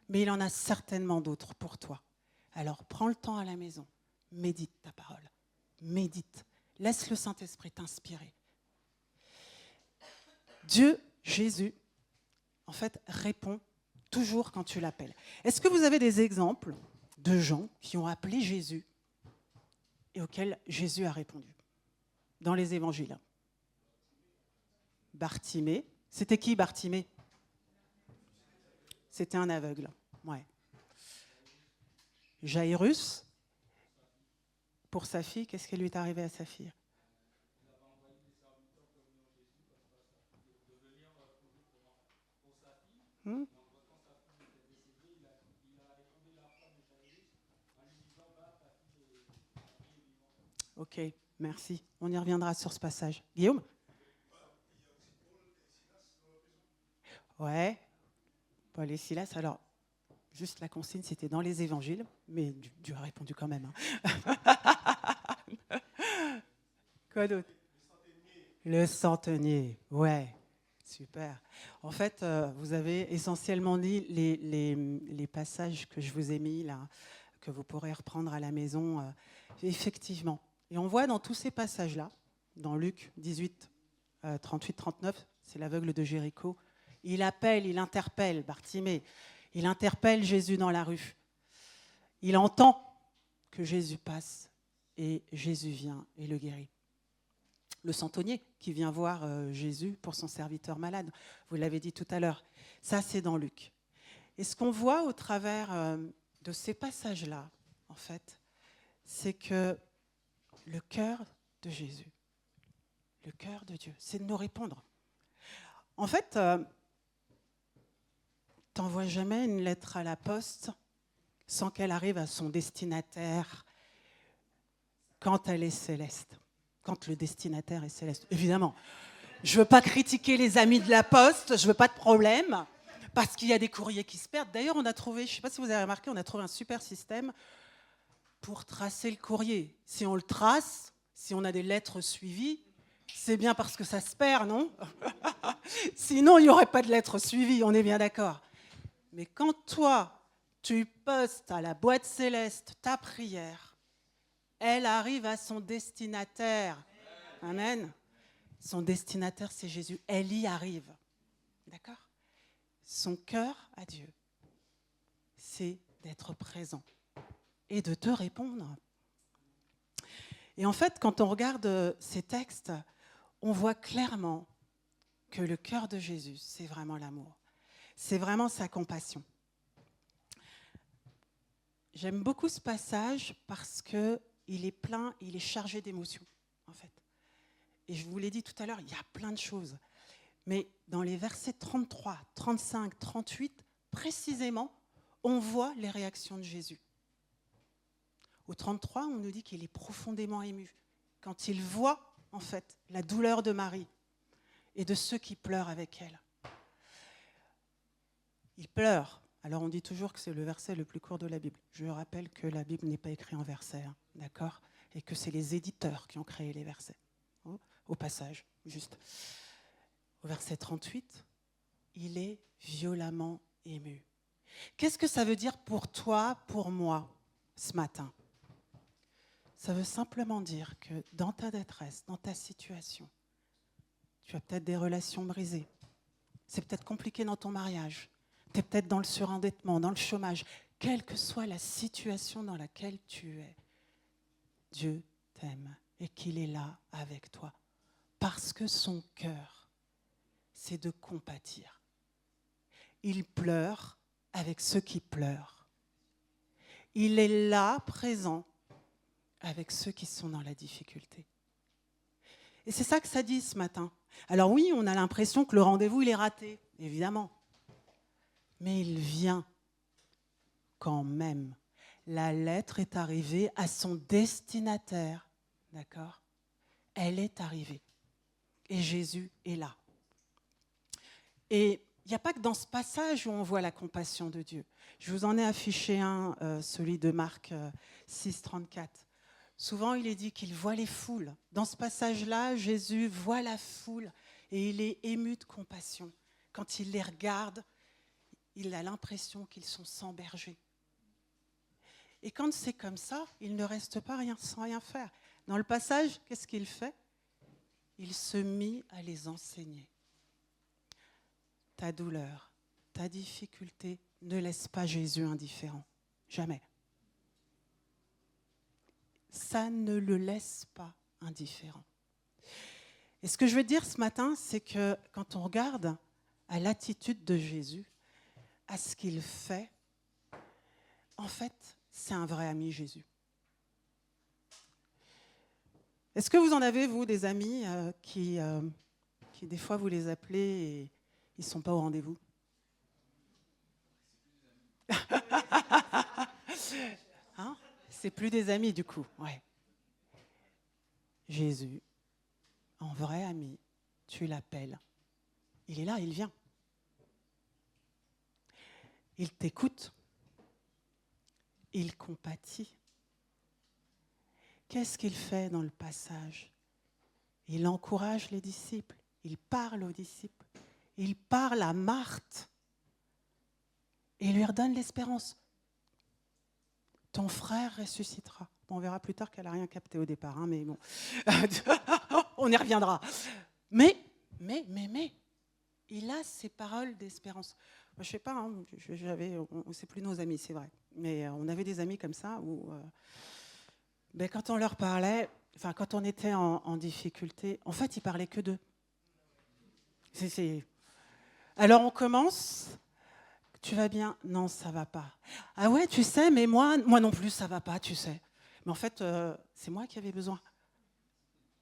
mais il en a certainement d'autres pour toi. Alors, prends le temps à la maison, médite ta parole, médite, laisse le Saint-Esprit t'inspirer. Dieu, Jésus, en fait, répond toujours quand tu l'appelles. Est-ce que vous avez des exemples de gens qui ont appelé Jésus et auxquels Jésus a répondu dans les évangiles? Bartimée. C'était qui, Bartimée? C'était un aveugle. Ouais. Jairus, pour sa fille, qu'est-ce qui lui est arrivé à sa fille? Ok, merci. On y reviendra sur ce passage. Guillaume? Ouais. Paul et Silas, alors, juste la consigne, c'était dans les évangiles, mais Dieu a répondu quand même. Hein. Quoi d'autre? Le centenier, ouais, super. En fait, vous avez essentiellement dit les passages que je vous ai mis là, que vous pourrez reprendre à la maison, effectivement. Et on voit dans tous ces passages-là, dans Luc 18, 38, 39, c'est l'aveugle de Jéricho, il appelle, il interpelle Bartimée, il interpelle Jésus dans la rue. Il entend que Jésus passe et Jésus vient et le guérit. Le centenier qui vient voir Jésus pour son serviteur malade, vous l'avez dit tout à l'heure, ça c'est dans Luc. Et ce qu'on voit au travers de ces passages-là, en fait, c'est que le cœur de Jésus, le cœur de Dieu, c'est de nous répondre. En fait, t'envoies jamais une lettre à la poste sans qu'elle arrive à son destinataire quand elle est céleste, quand le destinataire est céleste. Évidemment, je ne veux pas critiquer les amis de la poste, je ne veux pas de problème, parce qu'il y a des courriers qui se perdent. D'ailleurs, on a trouvé, je ne sais pas si vous avez remarqué, on a trouvé un super système pour tracer le courrier. Si on le trace, si on a des lettres suivies, c'est bien parce que ça se perd, non? Sinon, il n'y aurait pas de lettres suivies, on est bien d'accord. Mais quand toi, tu postes à la boîte céleste ta prière, elle arrive à son destinataire. Amen. Son destinataire, c'est Jésus. Elle y arrive. D'accord? Son cœur à Dieu, c'est d'être présent et de te répondre. Et en fait, quand on regarde ces textes, on voit clairement que le cœur de Jésus, c'est vraiment l'amour. C'est vraiment sa compassion. J'aime beaucoup ce passage parce qu'il est plein, il est chargé d'émotions, en fait. Et je vous l'ai dit tout à l'heure, il y a plein de choses. Mais dans les versets 33, 35, 38, précisément, on voit les réactions de Jésus. Au 33, on nous dit qu'il est profondément ému quand il voit, en fait, la douleur de Marie et de ceux qui pleurent avec elle. Il pleure. Alors on dit toujours que c'est le verset le plus court de la Bible. Je rappelle que la Bible n'est pas écrite en versets, hein, d'accord? Et que c'est les éditeurs qui ont créé les versets. Au passage, juste. Au verset 38, il est violemment ému. Qu'est-ce que ça veut dire pour toi, pour moi, ce matin? Ça veut simplement dire que dans ta détresse, dans ta situation, tu as peut-être des relations brisées. C'est peut-être compliqué dans ton mariage. Tu es peut-être dans le surendettement, dans le chômage. Quelle que soit la situation dans laquelle tu es, Dieu t'aime et qu'il est là avec toi. Parce que son cœur, c'est de compatir. Il pleure avec ceux qui pleurent. Il est là, présent, avec ceux qui sont dans la difficulté. Et c'est ça que ça dit ce matin. Alors oui, on a l'impression que le rendez-vous, il est raté, évidemment. Mais il vient quand même. La lettre est arrivée à son destinataire. D'accord? Elle est arrivée. Et Jésus est là. Et il n'y a pas que dans ce passage où on voit la compassion de Dieu. Je vous en ai affiché un, celui de Marc 6, 34. Souvent, il est dit qu'il voit les foules. Dans ce passage-là, Jésus voit la foule et il est ému de compassion. Quand il les regarde, il a l'impression qu'ils sont sans berger. Et quand c'est comme ça, il ne reste pas sans rien faire. Dans le passage, qu'est-ce qu'il fait? Il se mit à les enseigner. Ta douleur, ta difficulté ne laisse pas Jésus indifférent. Jamais. Ça ne le laisse pas indifférent. Et ce que je veux dire ce matin, c'est que quand on regarde à l'attitude de Jésus, à ce qu'il fait, en fait, c'est un vrai ami, Jésus. Est-ce que vous en avez, vous, des amis qui des fois, vous les appelez et ils ne sont pas au rendez-vous? Hein? C'est plus des amis, du coup. Ouais. Jésus, en vrai ami, tu l'appelles. Il est là, il vient. Il t'écoute. Il compatit. qu'est-ce qu'il fait dans le passage? Il encourage les disciples, il parle aux disciples, il parle à Marthe et il lui redonne l'espérance. Ton frère ressuscitera. Bon, on verra plus tard qu'elle n'a rien capté au départ, hein, mais bon, on y reviendra. Mais, il a ces paroles d'espérance. Moi, je ne sais pas, hein, c'est plus nos amis, c'est vrai, mais on avait des amis comme ça où, quand on leur parlait, quand on était en difficulté, en fait, ils parlaient que d'eux. Alors on commence. Tu vas bien? Non, ça va pas. Ah ouais, tu sais, mais moi non plus, ça va pas, tu sais. Mais en fait, c'est moi qui avais besoin.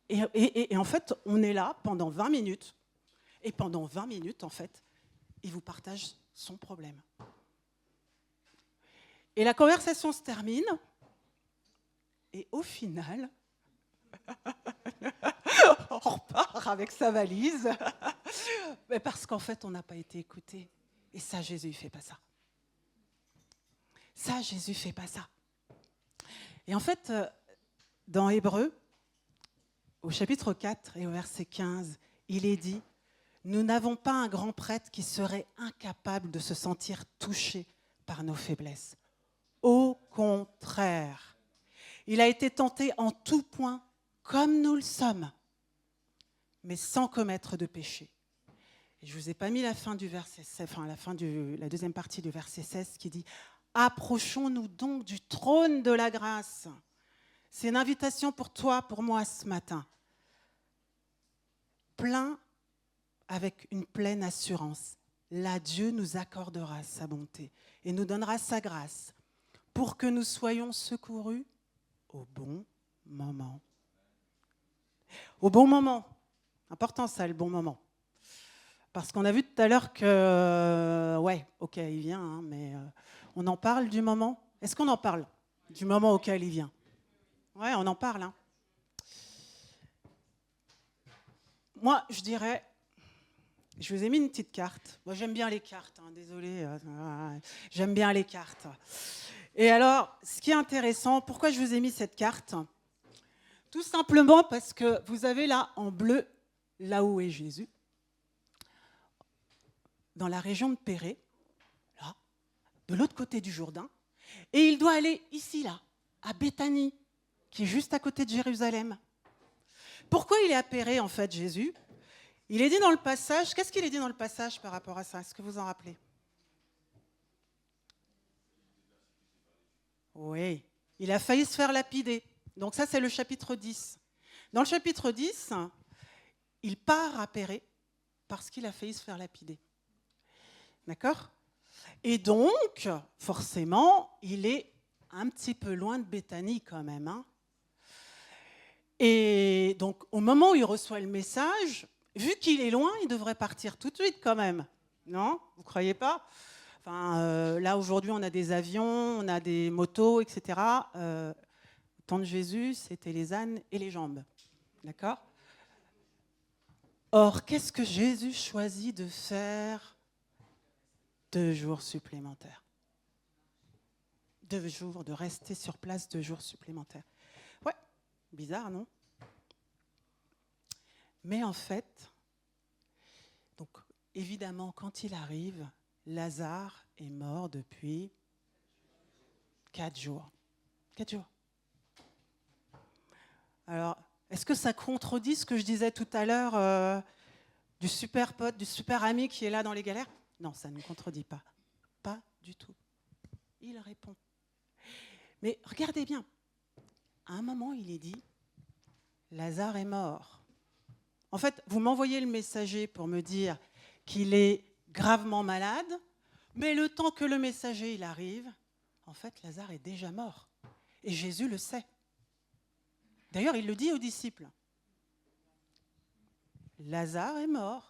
Et en fait, on est là pendant 20 minutes. Et pendant 20 minutes, en fait, il vous partage son problème. Et la conversation se termine. Et au final, on repart avec sa valise. Mais parce qu'en fait, on n'a pas été écouté. Et ça, Jésus ne fait pas ça. Ça, Jésus ne fait pas ça. Et en fait, dans Hébreux, au chapitre 4 et au verset 15, il est dit « Nous n'avons pas un grand prêtre qui serait incapable de se sentir touché par nos faiblesses. Au contraire, il a été tenté en tout point, comme nous le sommes, mais sans commettre de péché. » Et je ne vous ai pas mis la fin du verset, la deuxième partie du verset 16 qui dit « Approchons-nous donc du trône de la grâce. » C'est une invitation pour toi, pour moi ce matin. Avec une pleine assurance. Là, Dieu nous accordera sa bonté et nous donnera sa grâce pour que nous soyons secourus au bon moment. Au bon moment. Important ça, le bon moment. Parce qu'on a vu tout à l'heure que, il vient, hein, mais on en parle du moment. Est-ce qu'on en parle du moment auquel il vient? Ouais, on en parle. Hein. Moi, je dirais, je vous ai mis une petite carte. Moi, j'aime bien les cartes, hein, désolée. J'aime bien les cartes. Et alors, ce qui est intéressant, pourquoi je vous ai mis cette carte? Tout simplement parce que vous avez là, en bleu, là où est Jésus. Dans la région de Pérée, là, de l'autre côté du Jourdain, et il doit aller ici, là, à Béthanie, qui est juste à côté de Jérusalem. Pourquoi il est à Pérée, en fait, Jésus? Il est dit dans le passage, qu'est-ce qu'il est dit dans le passage par rapport à ça? Est-ce que vous en rappelez? Oui, il a failli se faire lapider. Donc ça, c'est le chapitre 10. Dans le chapitre 10, il part à Pérée parce qu'il a failli se faire lapider. D'accord? Et donc, forcément, il est un petit peu loin de Béthanie quand même. Hein. Et donc, au moment où il reçoit le message, vu qu'il est loin, il devrait partir tout de suite quand même. Non? Vous ne croyez pas? Là, aujourd'hui, on a des avions, on a des motos, etc. Au temps de Jésus, c'était les ânes et les jambes. D'accord? Or, qu'est-ce que Jésus choisit de faire? 2 jours supplémentaires. 2 jours, de rester sur place 2 jours supplémentaires. Ouais, bizarre, non? Mais en fait, donc évidemment, quand il arrive, Lazare est mort depuis 4 jours. 4 jours. Alors, est-ce que ça contredit ce que je disais tout à l'heure du super pote, du super ami qui est là dans les galères? Non, ça ne contredit pas. Pas du tout. Il répond. Mais regardez bien. À un moment, il est dit, Lazare est mort. En fait, vous m'envoyez le messager pour me dire qu'il est gravement malade, mais le temps que le messager il arrive, en fait, Lazare est déjà mort. Et Jésus le sait. D'ailleurs, il le dit aux disciples. Lazare est mort.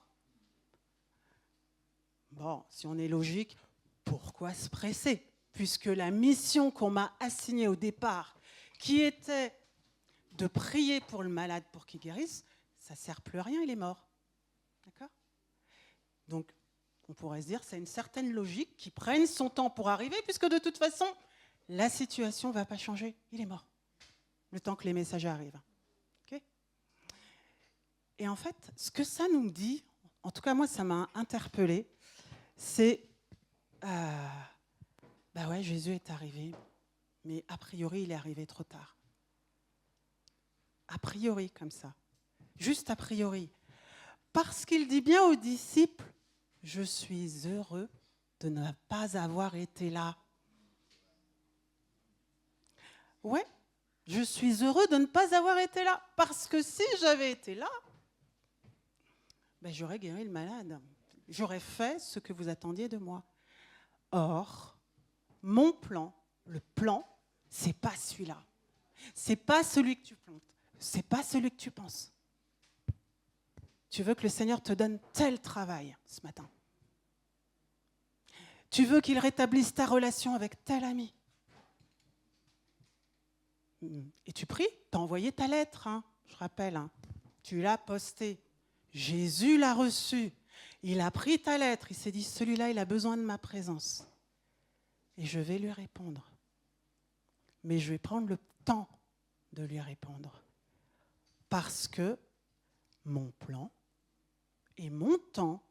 Bon, si on est logique, pourquoi se presser? Puisque la mission qu'on m'a assignée au départ, qui était de prier pour le malade pour qu'il guérisse, ça ne sert plus à rien, il est mort. D'accord? Donc, on pourrait se dire, c'est une certaine logique qui prenne son temps pour arriver, puisque de toute façon, la situation ne va pas changer, il est mort. le temps que les messages arrivent. Okay. Et en fait, ce que ça nous dit, en tout cas moi ça m'a interpellée, c'est bah ouais, Jésus est arrivé, mais a priori il est arrivé trop tard. A priori comme ça, juste a priori. Parce qu'il dit bien aux disciples, je suis heureux de ne pas avoir été là. Ouais, je suis heureux de ne pas avoir été là. Parce que si j'avais été là, ben j'aurais guéri le malade. J'aurais fait ce que vous attendiez de moi. Or, mon plan, le plan, c'est pas celui-là. C'est pas celui que tu plantes. C'est pas celui que tu penses. Tu veux que le Seigneur te donne tel travail ce matin. Tu veux qu'il rétablisse ta relation avec tel ami. Et tu pries, tu as envoyé ta lettre, hein, je rappelle. Hein. Tu l'as postée. Jésus l'a reçue. Il a pris ta lettre. Il s'est dit, celui-là, il a besoin de ma présence. Et je vais lui répondre. Mais je vais prendre le temps de lui répondre. Parce que mon plan et mon temps,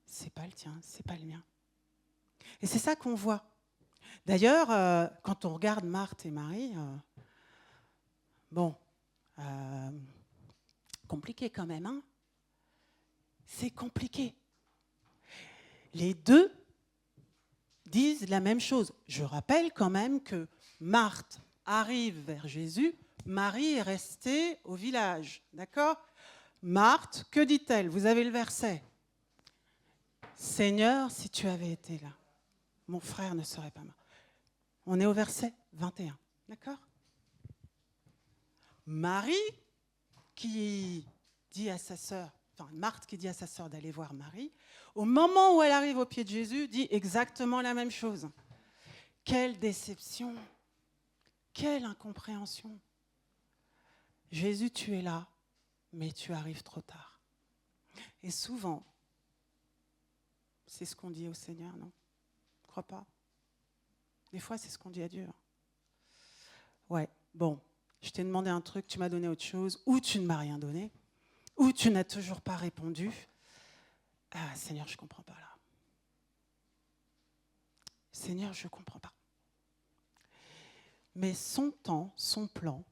c'est pas le tien, c'est pas le mien. Et c'est ça qu'on voit. D'ailleurs, quand on regarde Marthe et Marie, compliqué quand même, hein ? C'est compliqué. Les deux disent la même chose. Je rappelle quand même que Marthe arrive vers Jésus, Marie est restée au village, d'accord ? Marthe, que dit-elle ? Vous avez le verset. Seigneur, si tu avais été là, mon frère ne serait pas mort. On est au verset 21, d'accord ? Marie qui dit à sa sœur, Marthe qui dit à sa sœur d'aller voir Marie, au moment où elle arrive au pied de Jésus, dit exactement la même chose. Quelle déception, quelle incompréhension. Jésus, tu es là, mais tu arrives trop tard. Et souvent, c'est ce qu'on dit au Seigneur, non ? Je ne crois pas. Des fois, c'est ce qu'on dit à Dieu. Ouais, bon, je t'ai demandé un truc, tu m'as donné autre chose, ou tu ne m'as rien donné, ou tu n'as toujours pas répondu. Ah, Seigneur, je ne comprends pas là. Seigneur, je ne comprends pas. Mais son temps, son plan,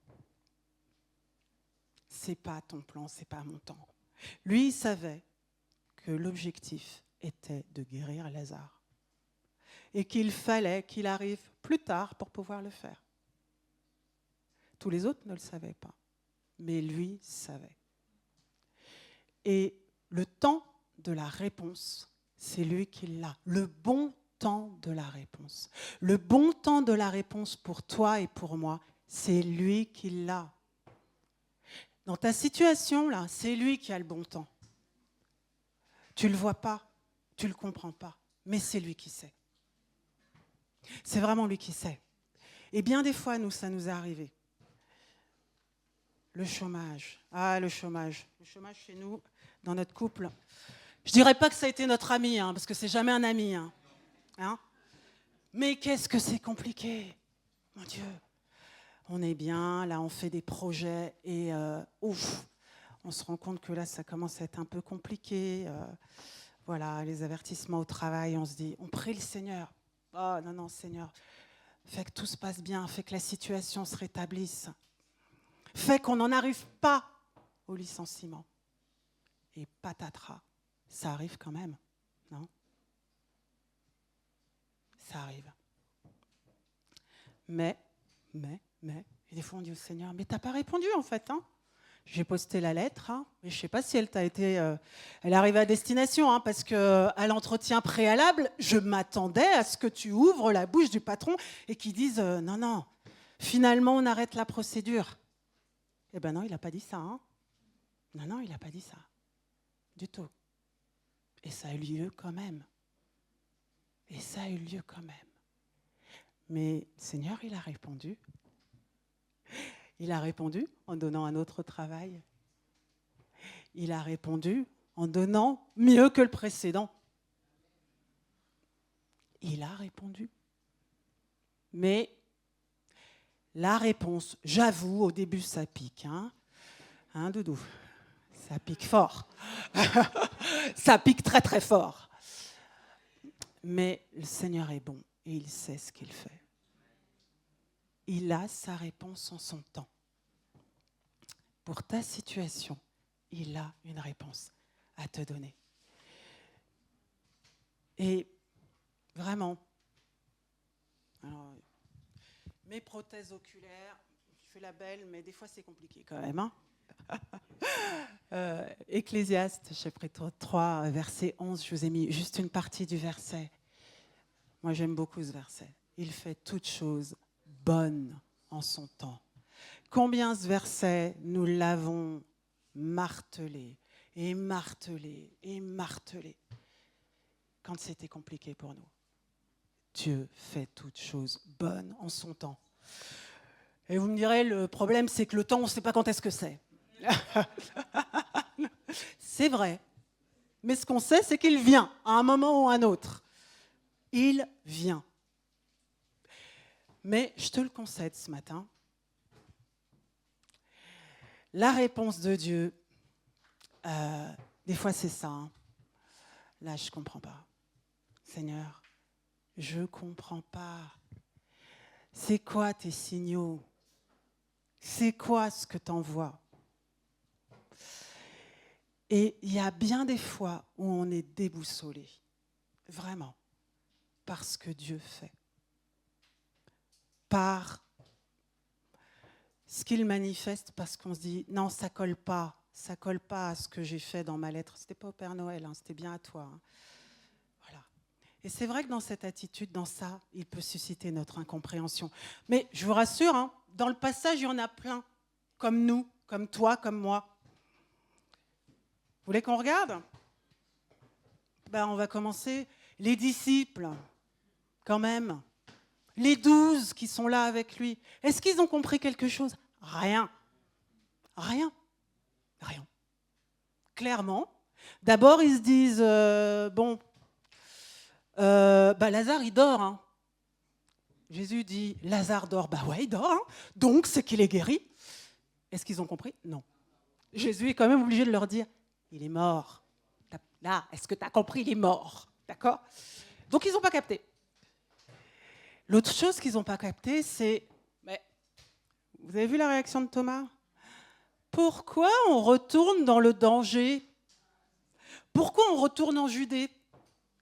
ce n'est pas ton plan, ce n'est pas mon temps. Lui, il savait que l'objectif était de guérir Lazare. Et qu'il fallait qu'il arrive plus tard pour pouvoir le faire. Tous les autres ne le savaient pas, mais lui savait. Et le temps de la réponse, c'est lui qui l'a. Le bon temps de la réponse. Le bon temps de la réponse pour toi et pour moi, c'est lui qui l'a. Dans ta situation, là, c'est lui qui a le bon temps. Tu ne le vois pas, tu ne le comprends pas, mais c'est lui qui sait. C'est vraiment lui qui sait. Et bien des fois, nous, ça nous est arrivé. Le chômage. Ah, le chômage. Le chômage chez nous, dans notre couple. Je ne dirais pas que ça a été notre ami, hein, parce que c'est jamais un ami. Hein. Mais qu'est-ce que c'est compliqué, mon Dieu. On est bien, là, on fait des projets et on se rend compte que là, ça commence à être un peu compliqué. Voilà, les avertissements au travail, on se dit, on prie le Seigneur. Oh non, Seigneur, fais que tout se passe bien, fais que la situation se rétablisse. Fais qu'on n'en arrive pas au licenciement. Et patatras, ça arrive quand même, non ? Ça arrive. Mais, et des fois on dit au Seigneur, mais t'as pas répondu en fait, hein ? J'ai posté la lettre, hein, mais je ne sais pas si elle t'a été... elle est arrivée à destination, hein, parce qu'à l'entretien préalable, je m'attendais à ce que tu ouvres la bouche du patron et qu'il dise non, finalement, on arrête la procédure. Eh bien non, il n'a pas dit ça. Hein. Non, il n'a pas dit ça. Du tout. Et ça a eu lieu quand même. Mais le Seigneur, il a répondu. Il a répondu en donnant un autre travail. Il a répondu en donnant mieux que le précédent. Il a répondu. Mais la réponse, j'avoue, au début ça pique, hein Doudou, ça pique fort, ça pique très très fort. Mais le Seigneur est bon et il sait ce qu'il fait. Il a sa réponse en son temps. Pour ta situation, il a une réponse à te donner. Et vraiment, alors, mes prothèses oculaires, je fais la belle, mais des fois c'est compliqué quand même. Ecclésiaste, chapitre 3, verset 11, je vous ai mis juste une partie du verset. Moi j'aime beaucoup ce verset. Il fait toutes choses bonnes en son temps. Combien ce verset, nous l'avons martelé et martelé et martelé quand c'était compliqué pour nous. Dieu fait toutes choses bonnes en son temps. Et vous me direz, le problème, c'est que le temps, on ne sait pas quand est-ce que c'est. C'est vrai. Mais ce qu'on sait, c'est qu'il vient à un moment ou à un autre. Il vient. Mais je te le concède ce matin. La réponse de Dieu, des fois c'est ça. Là, je ne comprends pas. Seigneur, je ne comprends pas. C'est quoi tes signaux? C'est quoi ce que tu envoies? Et il y a bien des fois où on est déboussolé, vraiment, par ce que Dieu fait, par ce qu'il manifeste, parce qu'on se dit, non, ça colle pas à ce que j'ai fait dans ma lettre. C'était pas au Père Noël, c'était bien à toi. Voilà. Et c'est vrai que dans cette attitude, dans ça, il peut susciter notre incompréhension. Mais je vous rassure, dans le passage, il y en a plein, comme nous, comme toi, comme moi. Vous voulez qu'on regarde? On va commencer. Les disciples, quand même. Les 12 qui sont là avec lui. Est-ce qu'ils ont compris quelque chose? Rien. Rien. Rien. Clairement. D'abord, ils se disent, Lazare, il dort. Jésus dit, Lazare dort. Ouais, il dort. Donc, c'est qu'il est guéri. Est-ce qu'ils ont compris? Non. Jésus est quand même obligé de leur dire, il est mort. Là, est-ce que tu as compris? Il est mort. D'accord? Donc, ils n'ont pas capté. L'autre chose qu'ils n'ont pas capté, c'est... vous avez vu la réaction de Thomas? Pourquoi on retourne dans le danger? Pourquoi on retourne en Judée?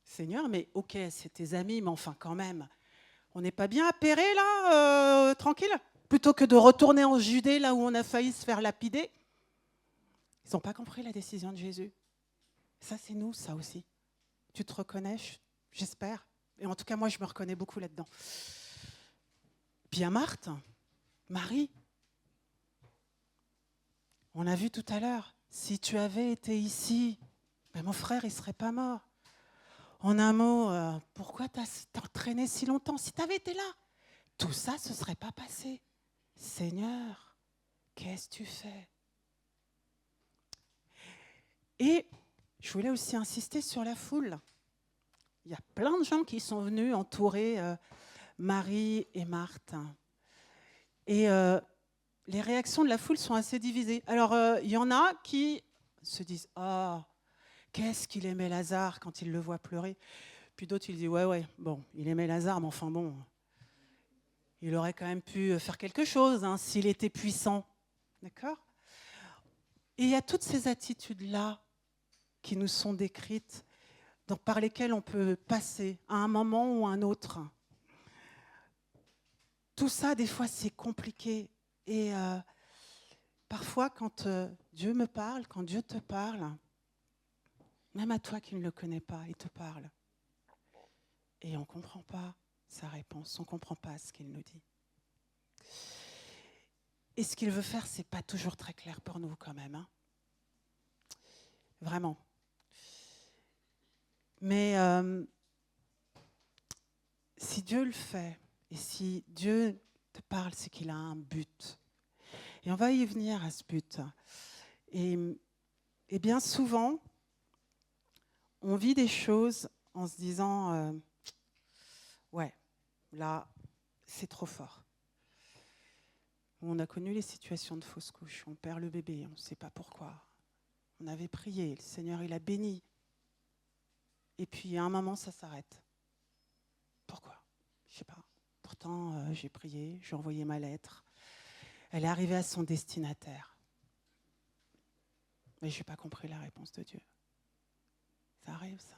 Seigneur, mais ok, c'est tes amis, mais enfin quand même, on n'est pas bien appairés là, tranquille? Plutôt que de retourner en Judée, là où on a failli se faire lapider. Ils n'ont pas compris la décision de Jésus. Ça, c'est nous, ça aussi. Tu te reconnais, j'espère. Et en tout cas, moi, je me reconnais beaucoup là-dedans. Puis il y a Marthe, Marie. On a vu tout à l'heure, si tu avais été ici, mon frère, il ne serait pas mort. En un mot, pourquoi t'as traîné si longtemps? Si tu avais été là, tout ça, ce ne serait pas passé. Seigneur, qu'est-ce que tu fais? Et je voulais aussi insister sur la foule. Il y a plein de gens qui sont venus entourer Marie et Marthe. Et les réactions de la foule sont assez divisées. Alors, il y en a qui se disent « Oh, qu'est-ce qu'il aimait Lazare quand il le voit pleurer ?» Puis d'autres, ils disent « Ouais, bon, il aimait Lazare, mais enfin bon, il aurait quand même pu faire quelque chose s'il était puissant. » D'accord? Et il y a toutes ces attitudes-là qui nous sont décrites, par lesquelles on peut passer à un moment ou à un autre. Tout ça, des fois, c'est compliqué. Et parfois, quand Dieu me parle, quand Dieu te parle, même à toi qui ne le connais pas, il te parle. Et on ne comprend pas sa réponse, on ne comprend pas ce qu'il nous dit. Et ce qu'il veut faire, ce n'est pas toujours très clair pour nous quand même. Vraiment. Mais si Dieu le fait, et si Dieu te parle, c'est qu'il a un but. Et on va y venir à ce but. Et bien souvent, on vit des choses en se disant ouais, là, c'est trop fort. où on a connu les situations de fausse couche. On perd le bébé, on ne sait pas pourquoi. On avait prié, le Seigneur, il a béni. Et puis, à un moment, ça s'arrête. Pourquoi? Je ne sais pas. Pourtant, j'ai prié, j'ai envoyé ma lettre. Elle est arrivée à son destinataire. Mais je n'ai pas compris la réponse de Dieu. Ça arrive, ça.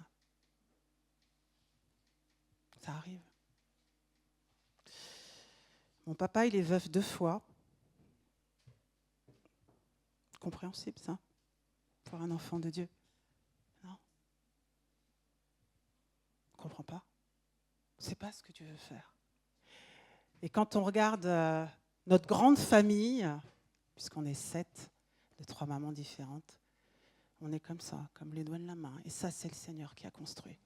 Ça arrive. Mon papa, il est veuf 2 fois. Compréhensible, ça, pour un enfant de Dieu. Non. On ne comprend pas. On ne sait pas ce que Dieu veut faire. Et quand on regarde notre grande famille, puisqu'on est 7, de 3 mamans différentes, on est comme ça, comme les doigts de la main. Et ça, c'est le Seigneur qui a construit.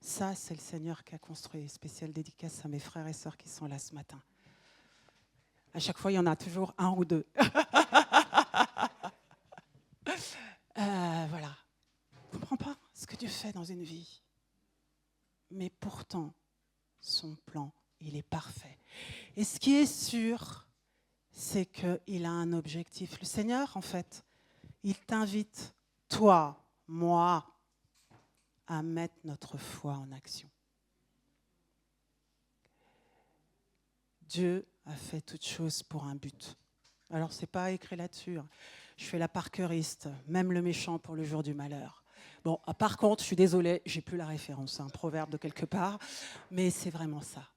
Ça, c'est le Seigneur qui a construit. Spéciale dédicace à mes frères et sœurs qui sont là ce matin. À chaque fois, il y en a toujours 1 ou 2. Voilà. Je ne comprends pas ce que Dieu fait dans une vie. Mais pourtant, son plan, il est parfait. Et ce qui est sûr, c'est qu'il a un objectif. Le Seigneur, en fait, il t'invite, toi, moi, à mettre notre foi en action. Dieu a fait toutes choses pour un but. Alors, ce n'est pas écrit là-dessus. Je fais la parkeriste, même le méchant pour le jour du malheur. Bon, par contre, je suis désolée, j'ai plus la référence, un proverbe de quelque part, mais c'est vraiment ça.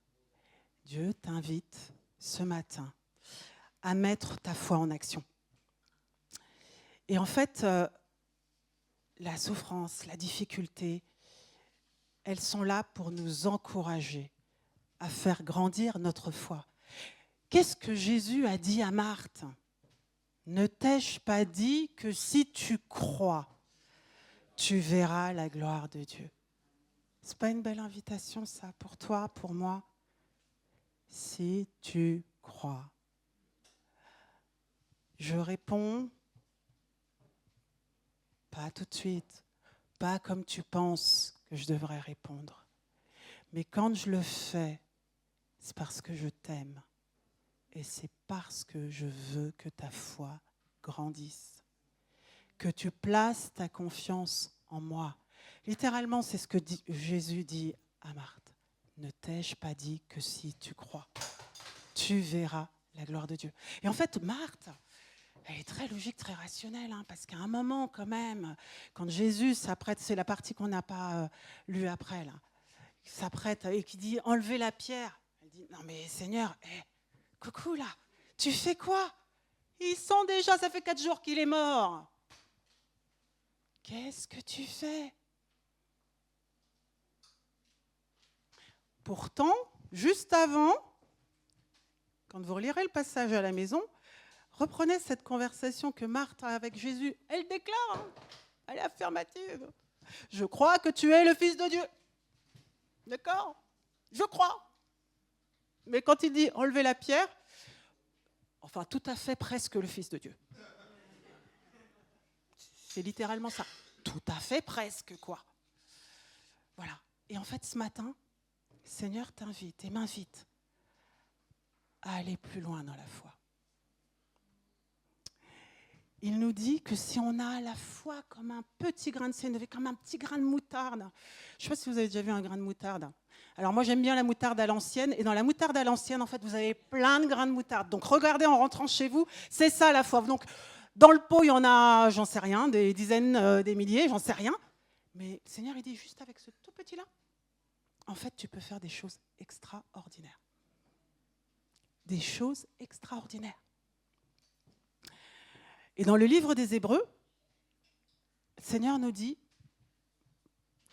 Dieu t'invite ce matin à mettre ta foi en action. Et en fait, la souffrance, la difficulté, elles sont là pour nous encourager à faire grandir notre foi. Qu'est-ce que Jésus a dit à Marthe? Ne t'ai-je pas dit que si tu crois, tu verras la gloire de Dieu? C'est pas une belle invitation, ça, pour toi, pour moi? Si tu crois. Je réponds, pas tout de suite, pas comme tu penses que je devrais répondre. Mais quand je le fais, c'est parce que je t'aime. Et c'est parce que je veux que ta foi grandisse. Que tu places ta confiance en moi. Littéralement, c'est ce que Jésus dit à Marthe. Ne t'ai-je pas dit que si tu crois, tu verras la gloire de Dieu? Et en fait, Marthe, elle est très logique, très rationnelle, parce qu'à un moment, quand même, quand Jésus s'apprête, c'est la partie qu'on n'a pas lue après, là, il s'apprête et qui dit « enlevez la pierre ». Elle dit « non mais Seigneur, coucou là, tu fais quoi? Ils sont déjà, ça fait 4 jours qu'il est mort. Qu'est-ce que tu fais ?» Pourtant, juste avant, quand vous relirez le passage à la maison, reprenez cette conversation que Marthe a avec Jésus. Elle déclare, elle est affirmative. « Je crois que tu es le Fils de Dieu. » D'accord? Je crois. Mais quand il dit « enlevez la pierre », enfin, tout à fait presque le Fils de Dieu. C'est littéralement ça. Tout à fait presque, quoi. Voilà. Et en fait, ce matin, le Seigneur t'invite et m'invite à aller plus loin dans la foi. Il nous dit que si on a la foi comme un petit grain de sénévé, comme un petit grain de moutarde. Je ne sais pas si vous avez déjà vu un grain de moutarde. Alors moi, j'aime bien la moutarde à l'ancienne. Et dans la moutarde à l'ancienne, en fait, vous avez plein de grains de moutarde. Donc regardez en rentrant chez vous, c'est ça la foi. Donc dans le pot, il y en a, j'en sais rien, des dizaines, des milliers, j'en sais rien. Mais le Seigneur, il dit juste avec ce tout petit-là, en fait, tu peux faire des choses extraordinaires. Des choses extraordinaires. Et dans le livre des Hébreux, le Seigneur nous dit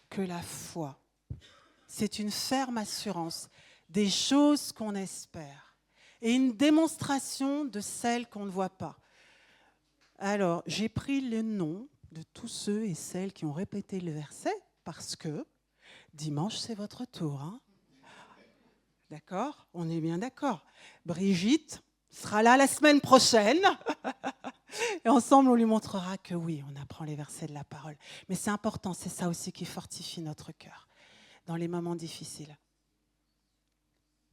que la foi, c'est une ferme assurance des choses qu'on espère et une démonstration de celles qu'on ne voit pas. Alors, j'ai pris le nom de tous ceux et celles qui ont répété le verset parce que dimanche, c'est votre tour. D'accord? On est bien d'accord. Brigitte sera là la semaine prochaine. Et ensemble, on lui montrera que oui, on apprend les versets de la parole. Mais c'est important, c'est ça aussi qui fortifie notre cœur dans les moments difficiles.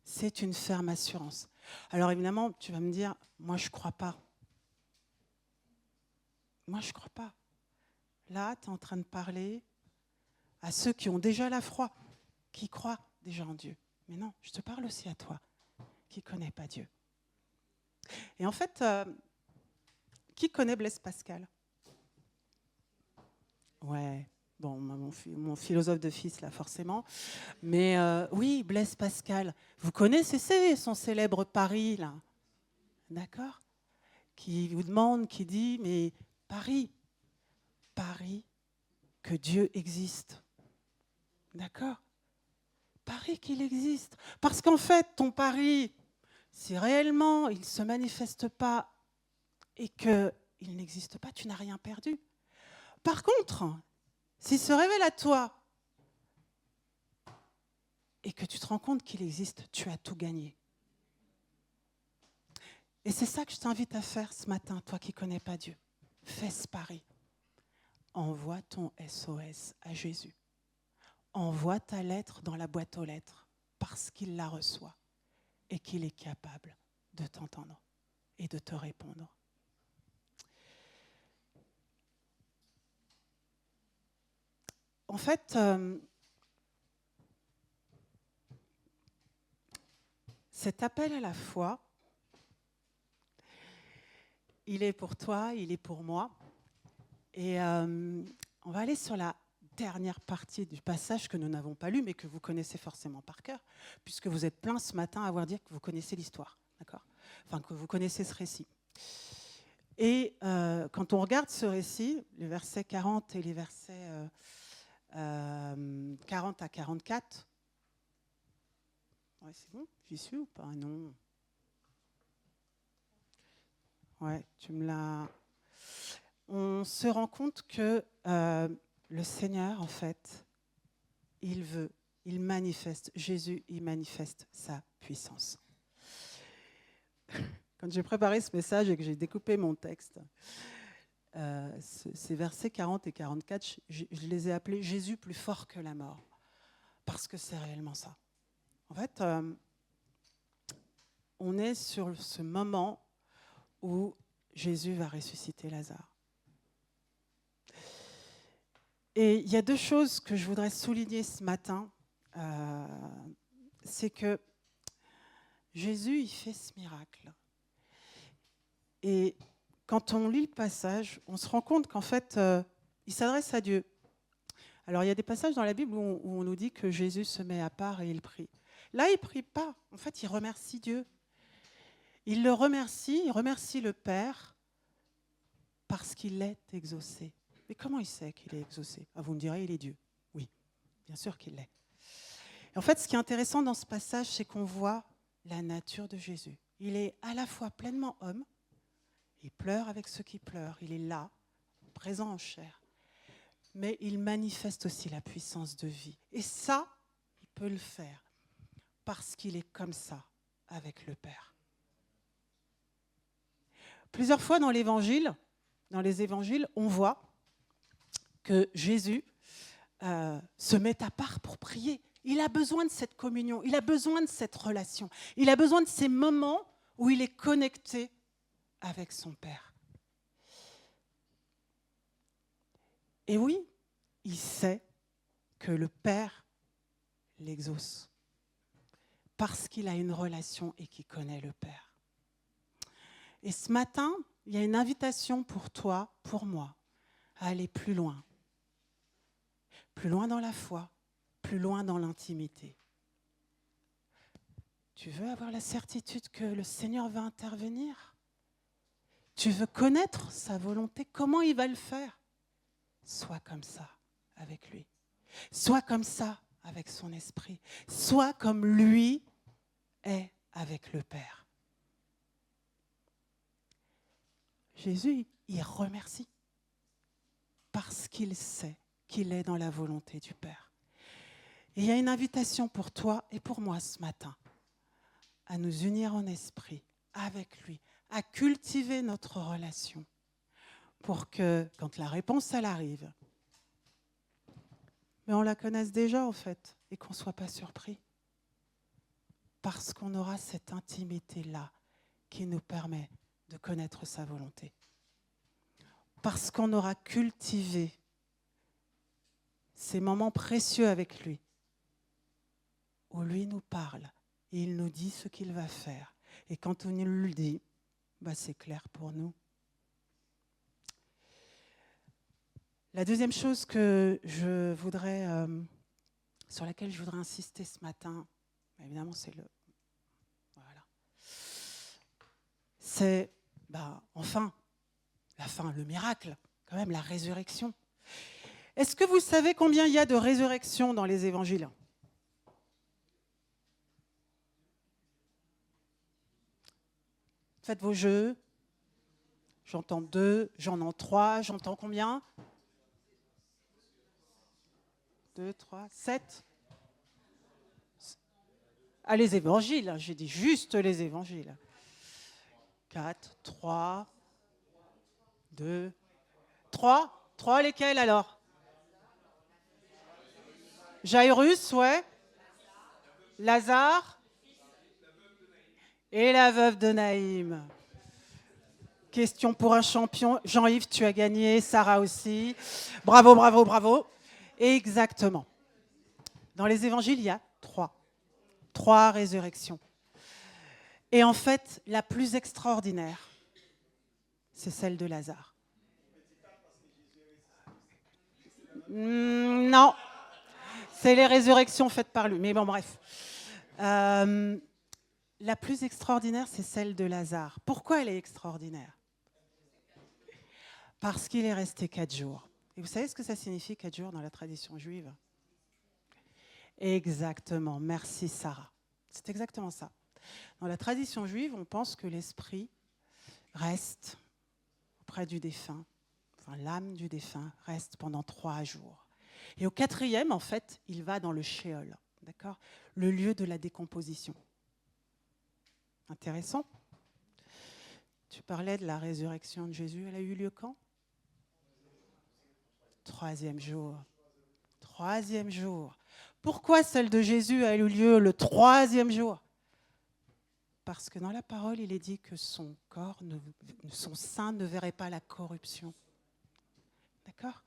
C'est une ferme assurance. Alors évidemment, tu vas me dire, moi je ne crois pas. Moi je ne crois pas. Là, tu es en train de parler à ceux qui ont déjà la foi, qui croient déjà en Dieu. Mais non, je te parle aussi à toi, qui ne connais pas Dieu. Et en fait, qui connaît Blaise Pascal? Ouais, bon, mon philosophe de fils, là, forcément. Mais oui, Blaise Pascal. Vous connaissez son célèbre pari, là? D'accord? Qui vous demande, qui dit, mais parie que Dieu existe. D'accord? Parie qu'il existe. Parce qu'en fait, ton pari, si réellement il ne se manifeste pas et qu'il n'existe pas, tu n'as rien perdu. Par contre, s'il se révèle à toi et que tu te rends compte qu'il existe, tu as tout gagné. Et c'est ça que je t'invite à faire ce matin, toi qui ne connais pas Dieu. Fais ce pari. Envoie ton SOS à Jésus. Envoie ta lettre dans la boîte aux lettres parce qu'il la reçoit et qu'il est capable de t'entendre et de te répondre. En fait, cet appel à la foi, il est pour toi, il est pour moi. Et on va aller sur la dernière partie du passage que nous n'avons pas lu, mais que vous connaissez forcément par cœur, puisque vous êtes plein ce matin à avoir dit que vous connaissez l'histoire, d'accord ? Enfin, que vous connaissez ce récit. Et quand on regarde ce récit, les versets 40 et les versets 40 à 44, ouais, c'est bon, j'y suis ou pas? Non. Ouais, tu me l'as... On se rend compte que le Seigneur, en fait, il manifeste, Jésus, il manifeste sa puissance. Quand j'ai préparé ce message et que j'ai découpé mon texte, ces versets 40 et 44, je les ai appelés « Jésus plus fort que la mort », parce que c'est réellement ça. En fait, on est sur ce moment où Jésus va ressusciter Lazare. Et il y a deux choses que je voudrais souligner ce matin. C'est que Jésus, il fait ce miracle. Et quand on lit le passage, on se rend compte qu'en fait, il s'adresse à Dieu. Alors, il y a des passages dans la Bible où on nous dit que Jésus se met à part et il prie. Là, il ne prie pas. En fait, il remercie Dieu. Il le remercie, il remercie le Père parce qu'il est exaucé. Mais comment il sait qu'il est exaucé? Vous me direz, il est Dieu. Oui, bien sûr qu'il l'est. Et en fait, ce qui est intéressant dans ce passage, c'est qu'on voit la nature de Jésus. Il est à la fois pleinement homme, il pleure avec ceux qui pleurent, il est là, présent en chair, mais il manifeste aussi la puissance de vie. Et ça, il peut le faire parce qu'il est comme ça avec le Père. Plusieurs fois dans les évangiles, on voit que Jésus se met à part pour prier. Il a besoin de cette communion, il a besoin de cette relation, il a besoin de ces moments où il est connecté avec son Père. Et oui, il sait que le Père l'exauce parce qu'il a une relation et qu'il connaît le Père. Et ce matin, il y a une invitation pour toi, pour moi, à aller plus loin. Plus loin dans la foi, plus loin dans l'intimité. Tu veux avoir la certitude que le Seigneur va intervenir? Tu veux connaître sa volonté? Comment il va le faire? Sois comme ça avec lui. Sois comme ça avec son esprit. Sois comme lui est avec le Père. Jésus, il remercie parce qu'il sait qu'il est dans la volonté du Père. Et il y a une invitation pour toi et pour moi ce matin à nous unir en esprit avec lui, à cultiver notre relation pour que, quand la réponse elle arrive, mais on la connaisse déjà en fait et qu'on ne soit pas surpris. Parce qu'on aura cette intimité-là qui nous permet de connaître sa volonté. Parce qu'on aura cultivé ces moments précieux avec lui, où lui nous parle et il nous dit ce qu'il va faire. Et quand on nous le dit, c'est clair pour nous. La deuxième chose que je voudrais, sur laquelle je voudrais insister ce matin, évidemment c'est c'est enfin la fin, le miracle, quand même la résurrection. Est-ce que vous savez combien il y a de résurrections dans les évangiles ? Faites vos jeux. J'entends 2, j'en entends 3, j'entends combien ? 2, 3, 7. Ah, les évangiles, j'ai dit juste les évangiles. 4, 3, 2, 3. 3, lesquels alors ? Jairus, ouais. Lazare. Et la veuve de Naïm. Question pour un champion. Jean-Yves, tu as gagné. Sarah aussi. Bravo, bravo, bravo. Exactement. Dans les évangiles, il y a 3. 3 résurrections. Et en fait, la plus extraordinaire, c'est celle de Lazare. Non. C'est les résurrections faites par lui. Mais bon, bref. La plus extraordinaire, c'est celle de Lazare. Pourquoi elle est extraordinaire ? Parce qu'il est resté 4 jours. Et vous savez ce que ça signifie 4 jours dans la tradition juive ? Exactement. Merci Sarah. C'est exactement ça. Dans la tradition juive, on pense que l'esprit reste auprès du défunt. Enfin, l'âme du défunt reste pendant 3 jours. Et au 4e, en fait, il va dans le Sheol, d'accord ? Le lieu de la décomposition. Intéressant. Tu parlais de la résurrection de Jésus. Elle a eu lieu quand ? 3e jour. 3e jour. Pourquoi celle de Jésus a eu lieu le 3e jour ? Parce que dans la parole, il est dit que son corps, son sein ne verrait pas la corruption. D'accord ?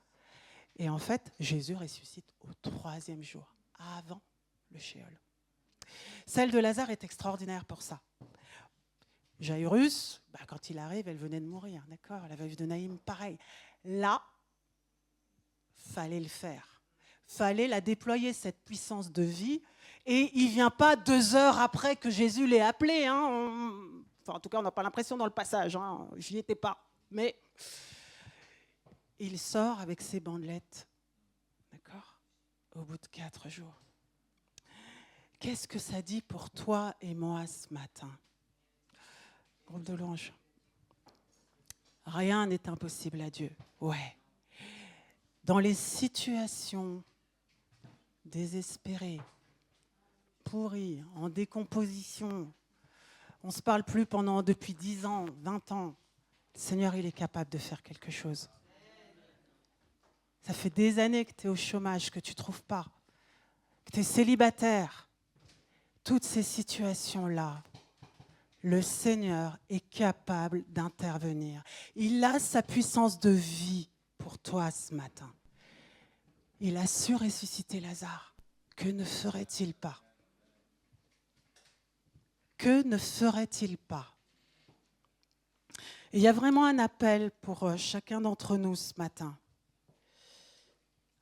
Et en fait, Jésus ressuscite au 3e jour, avant le Sheol. Celle de Lazare est extraordinaire pour ça. Jairus, quand il arrive, elle venait de mourir, d'accord ? La veuve de Naïm, pareil. Là, fallait le faire. Fallait la déployer, cette puissance de vie. Et il ne vient pas 2 heures après que Jésus l'ait appelé. En tout cas, on n'a pas l'impression dans le passage. J'y étais pas. Mais il sort avec ses bandelettes. D'accord ? Au bout de 4 jours. Qu'est-ce que ça dit pour toi et moi ce matin ? Groupe de louange. Rien n'est impossible à Dieu. Ouais. Dans les situations désespérées, pourries, en décomposition, on ne se parle plus depuis 10 ans, 20 ans. Le Seigneur, il est capable de faire quelque chose. Ça fait des années que tu es au chômage, que tu ne trouves pas, que tu es célibataire. Toutes ces situations-là, le Seigneur est capable d'intervenir. Il a sa puissance de vie pour toi ce matin. Il a su ressusciter Lazare. Que ne ferait-il pas ? Que ne ferait-il pas ? Et il y a vraiment un appel pour chacun d'entre nous ce matin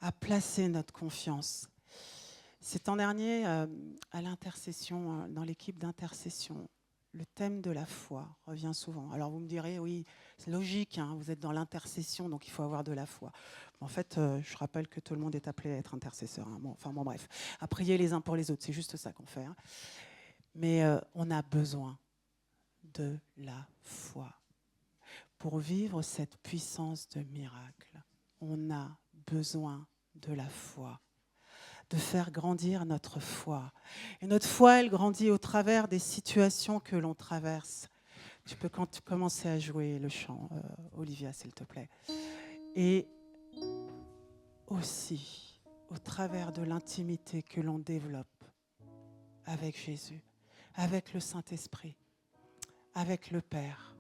à placer notre confiance. Ces temps derniers, à l'intercession, dans l'équipe d'intercession, le thème de la foi revient souvent. Alors vous me direz, oui, c'est logique, vous êtes dans l'intercession, donc il faut avoir de la foi. En fait, je rappelle que tout le monde est appelé à être intercesseur. Bref, à prier les uns pour les autres, c'est juste ça qu'on fait. Mais on a besoin de la foi. Pour vivre cette puissance de miracle, on a besoin de la foi, de faire grandir notre foi. Et notre foi, elle grandit au travers des situations que l'on traverse. Tu peux commencer à jouer le chant, Olivia, s'il te plaît. Et aussi au travers de l'intimité que l'on développe avec Jésus. avec le Saint-Esprit, avec le Père.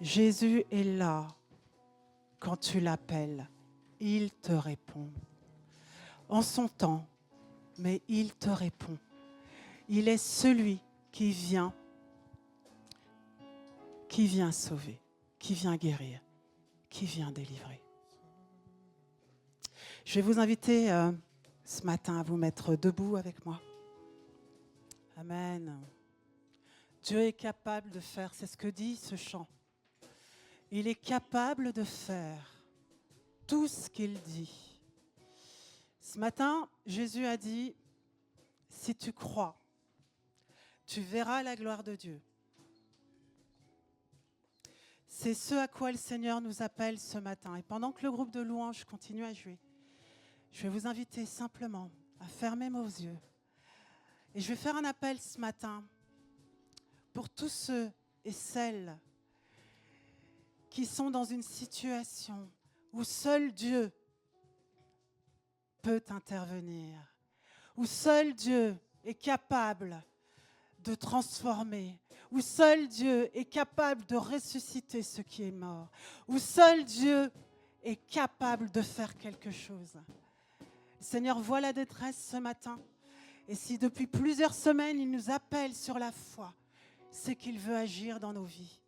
Jésus est là quand tu l'appelles. Il te répond. En son temps, mais il te répond. Il est celui qui vient sauver, qui vient guérir, qui vient délivrer. Je vais vous inviter ce matin à vous mettre debout avec moi. Amen. Dieu est capable de faire, c'est ce que dit ce chant. Il est capable de faire tout ce qu'il dit. Ce matin, Jésus a dit, si tu crois, tu verras la gloire de Dieu. C'est ce à quoi le Seigneur nous appelle ce matin. Et pendant que le groupe de louanges continue à jouer, je vais vous inviter simplement à fermer vos yeux. Et je vais faire un appel ce matin pour tous ceux et celles qui sont dans une situation où seul Dieu peut intervenir, où seul Dieu est capable de transformer, où seul Dieu est capable de ressusciter ce qui est mort, où seul Dieu est capable de faire quelque chose. Seigneur, voit la détresse ce matin. Et si depuis plusieurs semaines, il nous appelle sur la foi, c'est qu'il veut agir dans nos vies.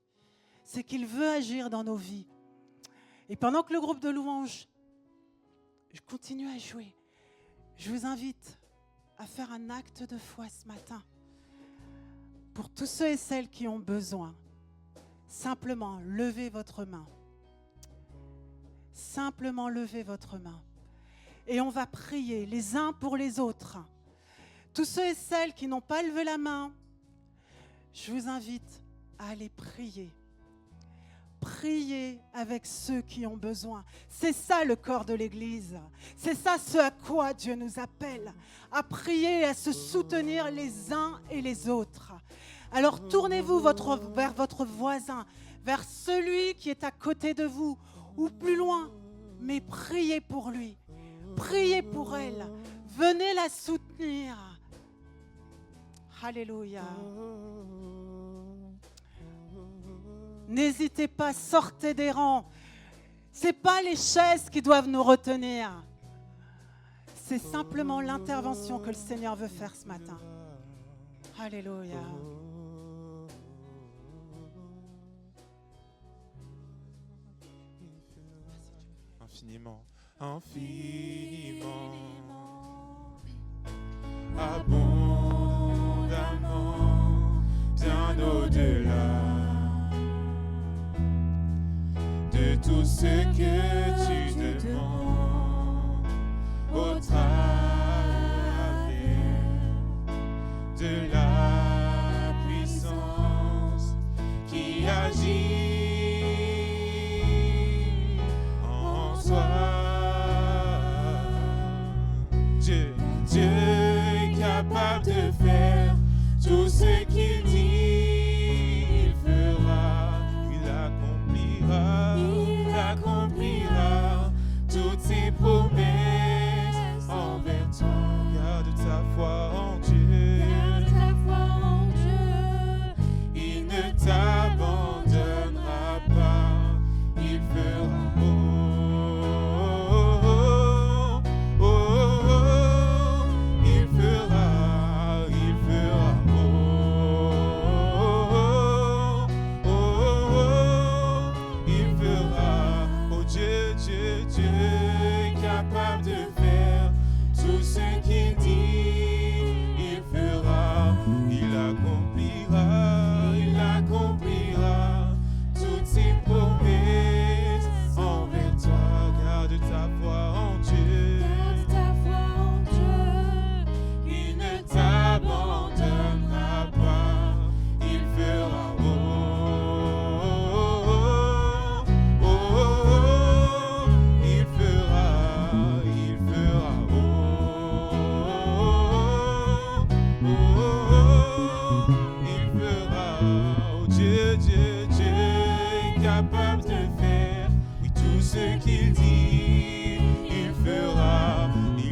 C'est qu'il veut agir dans nos vies. Et pendant que le groupe de louanges continue à jouer, je vous invite à faire un acte de foi ce matin. Pour tous ceux et celles qui ont besoin, simplement levez votre main. Simplement levez votre main. Et on va prier les uns pour les autres. Tous ceux et celles qui n'ont pas levé la main, je vous invite à aller prier. Priez avec ceux qui ont besoin. C'est ça le corps de l'Église. C'est ça ce à quoi Dieu nous appelle. À prier et à se soutenir les uns et les autres. Alors tournez-vous vers votre voisin, vers celui qui est à côté de vous ou plus loin. Mais priez pour lui. Priez pour elle. Venez la soutenir. Alléluia. N'hésitez pas, sortez des rangs. Ce n'est pas les chaises qui doivent nous retenir. C'est simplement l'intervention que le Seigneur veut faire ce matin. Alléluia. Infiniment, infiniment, abondamment, bien au-delà de tout ce que tu demandes au travers de la puissance qui agit en toi. Dieu est capable de faire tout ce qu'il dit, il fera, il accomplira toutes ses promesses envers toi. Garde ta foi en Dieu, il ne t'abandonnera pas, il fera.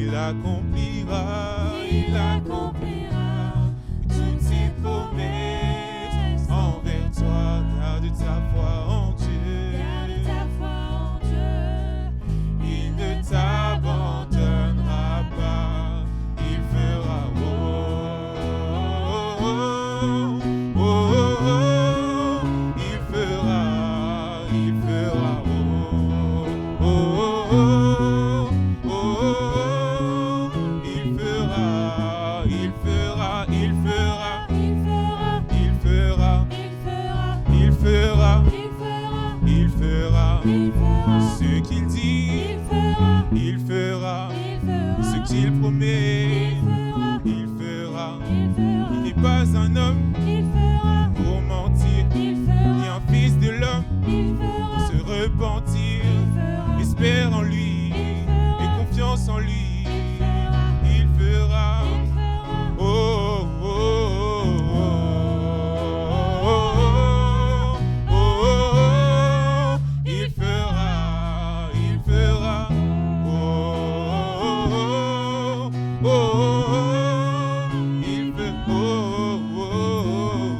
il accomplira toutes ses promesses envers toi. Garde ta foi en Dieu. Il ne t'abandonnera pas. Il fera ce qu'il dit, il fera ce qu'il promet, il fera. Il n'est pas un homme pour mentir, ni un fils de l'homme pour se repentir. Espère en lui et confiance en lui, il fera. Oh, oh, oh, oh, oh, oh, oh, il fera, il fera. Oh, oh, oh, oh, il fera. Oh, oh,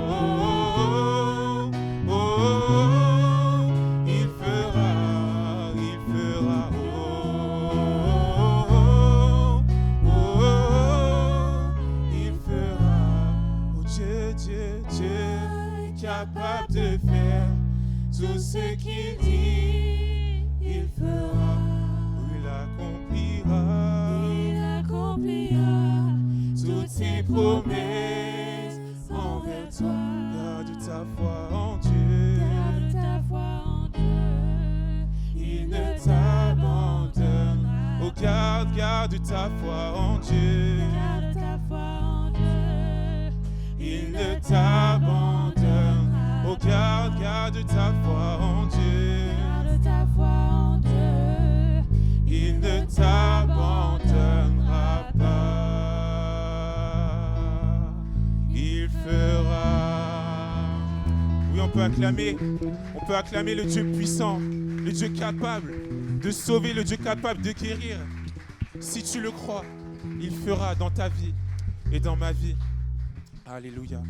oh, oh, il fera, il fera. Oh, il fera. Oh Dieu, Dieu, Dieu, capable de faire tout ce qu'il dit, il fera. Il accomplira toutes ses promesses envers toi. Garde ta foi en Dieu. Il ne t'abandonnera. Oh, garde ta foi en Dieu. Il ne t'abandonnera. Oh, garde ta foi en Dieu. Il ne t'abandonnera pas. Il fera. Oui, on peut acclamer le Dieu puissant, le Dieu capable de sauver, le Dieu capable de guérir. Si tu le crois, il fera dans ta vie et dans ma vie. Alléluia.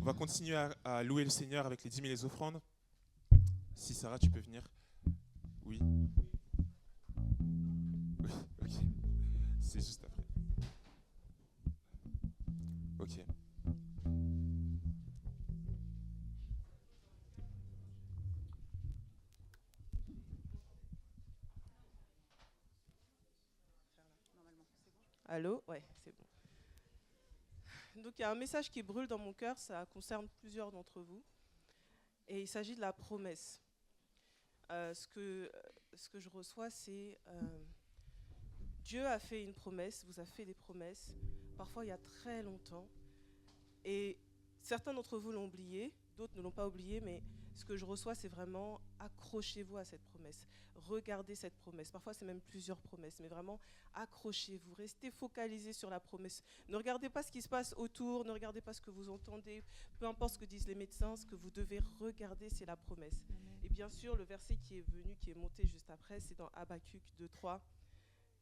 On va continuer à louer le Seigneur avec les 10 000 et les offrandes. Si Sarah, tu peux venir. Oui. Oui, ok. C'est juste après. Ok. Allô? Ouais, c'est bon. Donc il y a un message qui brûle dans mon cœur, ça concerne plusieurs d'entre vous. Et il s'agit de la promesse. Ce que je reçois, c'est Dieu a fait une promesse, vous a fait des promesses, parfois il y a très longtemps. Et certains d'entre vous l'ont oublié, d'autres ne l'ont pas oublié, mais ce que je reçois, c'est vraiment accrochez-vous à cette promesse. Regardez cette promesse. Parfois, c'est même plusieurs promesses, mais vraiment, accrochez-vous. Restez focalisés sur la promesse. Ne regardez pas ce qui se passe autour, ne regardez pas ce que vous entendez. Peu importe ce que disent les médecins, ce que vous devez regarder, c'est la promesse. Et bien sûr, le verset qui est venu, qui est monté juste après, c'est dans Habakkuk 2:3.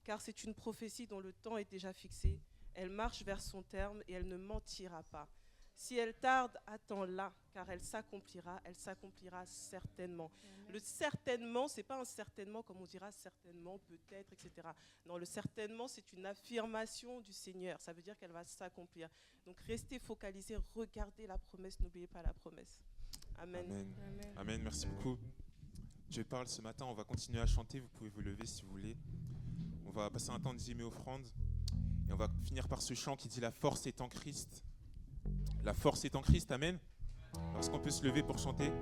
Car c'est une prophétie dont le temps est déjà fixé. Elle marche vers son terme et elle ne mentira pas. Si elle tarde, attends-la, car elle s'accomplira certainement. Amen. Le certainement, ce n'est pas un certainement comme on dira certainement, peut-être, etc. Non, le certainement, c'est une affirmation du Seigneur. Ça veut dire qu'elle va s'accomplir. Donc restez focalisés, regardez la promesse, n'oubliez pas la promesse. Amen. Amen. Amen. Amen. Merci beaucoup. Dieu parle ce matin, on va continuer à chanter, vous pouvez vous lever si vous voulez. On va passer un temps de dîmes et offrandes. Et on va finir par ce chant qui dit « La force est en Christ ». La force est en Christ, amen. Est-ce qu'on peut se lever pour chanter?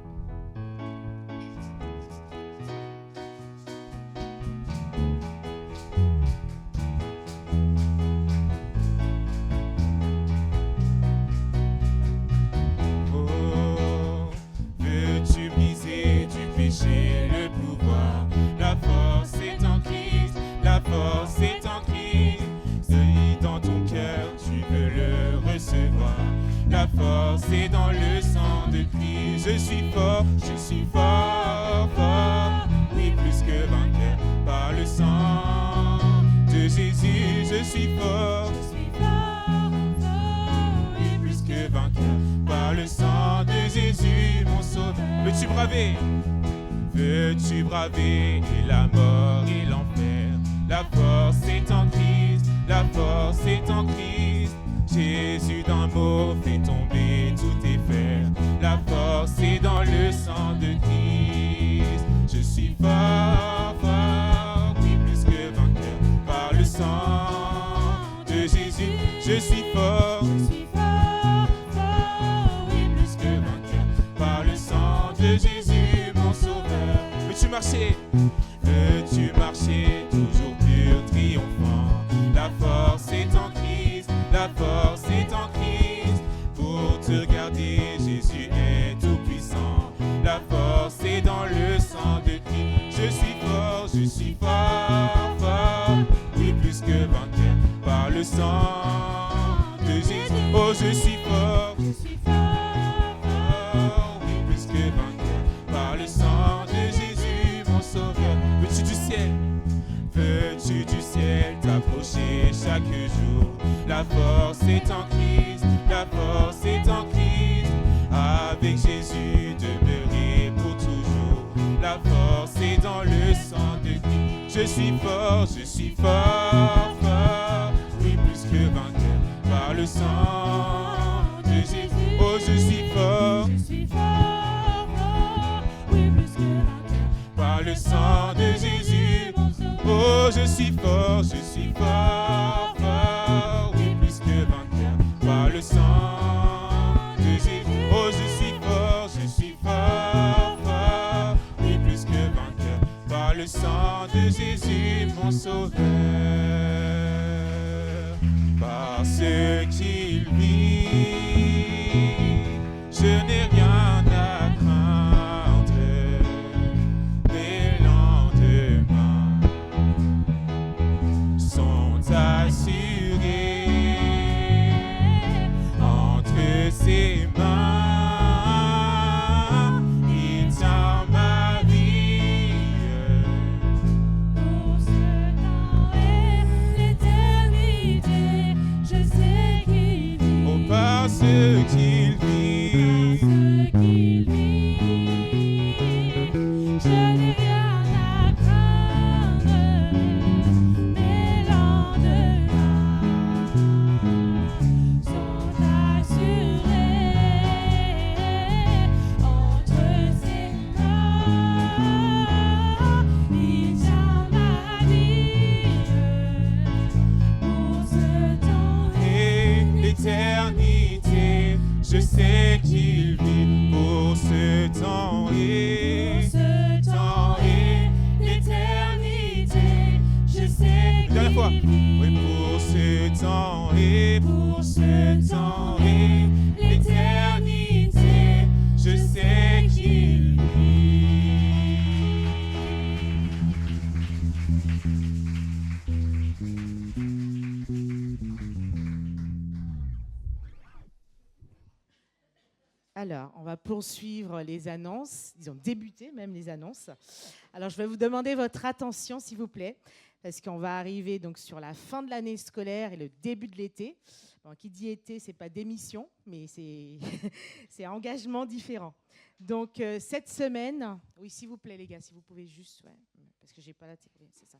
Oh, veux-tu briser du péché le pouvoir? La force est en Christ, la force est en Christ. Celui dans ton cœur, tu veux le recevoir. La force est dans le sang de Christ. Je suis fort, fort, oui, plus que vainqueur par le sang de Jésus, je suis fort. Et plus que vainqueur, par le sang de Jésus, mon sauveur. Veux-tu braver? Veux-tu braver la mort et l'enfer? La force est en Christ, la force est en Christ. Jésus d'un mot fait tomber tous tes fers. La force est dans le sang de Christ. Je suis fort, fort, oui plus que vainqueur. Par le sang de Jésus, je suis fort. Oui plus que vainqueur. Par le sang de Jésus, mon sauveur. Veux-tu marcher? Veux-tu marcher toujours pur, triomphant? La force est en Christ, la force est en Christ. Pour te regarder, Jésus est tout puissant. La force est dans le sang de Christ. Je suis fort, fort, oui plus que vainqueur. Par le sang de Jésus, oh je suis fort, fort, oui plus que vainqueur. Par le sang de Jésus, mon sauveur. Veux-tu du ciel? Veux-tu du ciel t'approcher chaque jour? La force est en Christ, la force est en Christ. Avec Jésus demeurer pour toujours. La force est dans le sang de Christ. Je suis fort, fort, oui plus que vainqueur. Par le sang de Jésus, oh je suis fort, oui plus que vainqueur. Par le sang de Jésus, oh je suis fort, fort, oui plus que vainqueur. Par le sang de Jésus, oh je suis fort, fort, oui plus que vainqueur. Par le sang de Jésus, mon sauveur. Parce qu'il vit, je n'ai rien à craindre. Les lendemains sont assurés entre ses mains. Il tient ma vie. Pour ce temps et l'éternité, je sais qu'il vit. Oh, parce qu'il vit, Je n'ai rien à craindre. Mes lendemains sont assurés entre ses mains. Il tient ma vie pour ce temps et l'éternité, je sais qu'il vit pour ce temps et l'éternité, je sais dernière fois. qu'il vit. Oui, pour ce temps et l'éternité, je sais qu'il vit. Alors, on va poursuivre les annonces, disons débuter même les annonces. Alors, je vais vous demander votre attention, s'il vous plaît, parce qu'on va arriver donc sur la fin de l'année scolaire et le début de l'été. Bon, qui dit été, c'est pas démission, mais c'est c'est engagement différent. Donc, cette semaine, oui, s'il vous plaît, les gars, si vous pouvez juste, ouais, parce que j'ai pas la télé, c'est ça.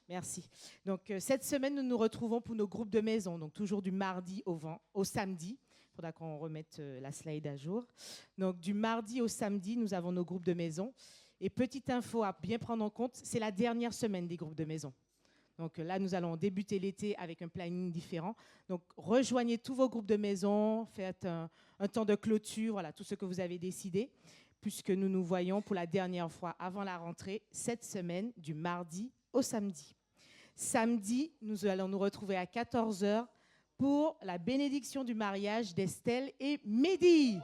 Merci. Donc, cette semaine, nous nous retrouvons pour nos groupes de maison, donc toujours du mardi au samedi. Il faudra qu'on remette la slide à jour. Donc, du mardi au samedi, nous avons nos groupes de maison. Et petite info à bien prendre en compte, c'est la dernière semaine des groupes de maison. Donc là, nous allons débuter l'été avec un planning différent. Donc, rejoignez tous vos groupes de maison, faites un temps de clôture, voilà, tout ce que vous avez décidé, puisque nous nous voyons pour la dernière fois avant la rentrée, cette semaine, du mardi au samedi. Samedi, nous allons nous retrouver à 14h pour la bénédiction du mariage d'Estelle et Mehdi.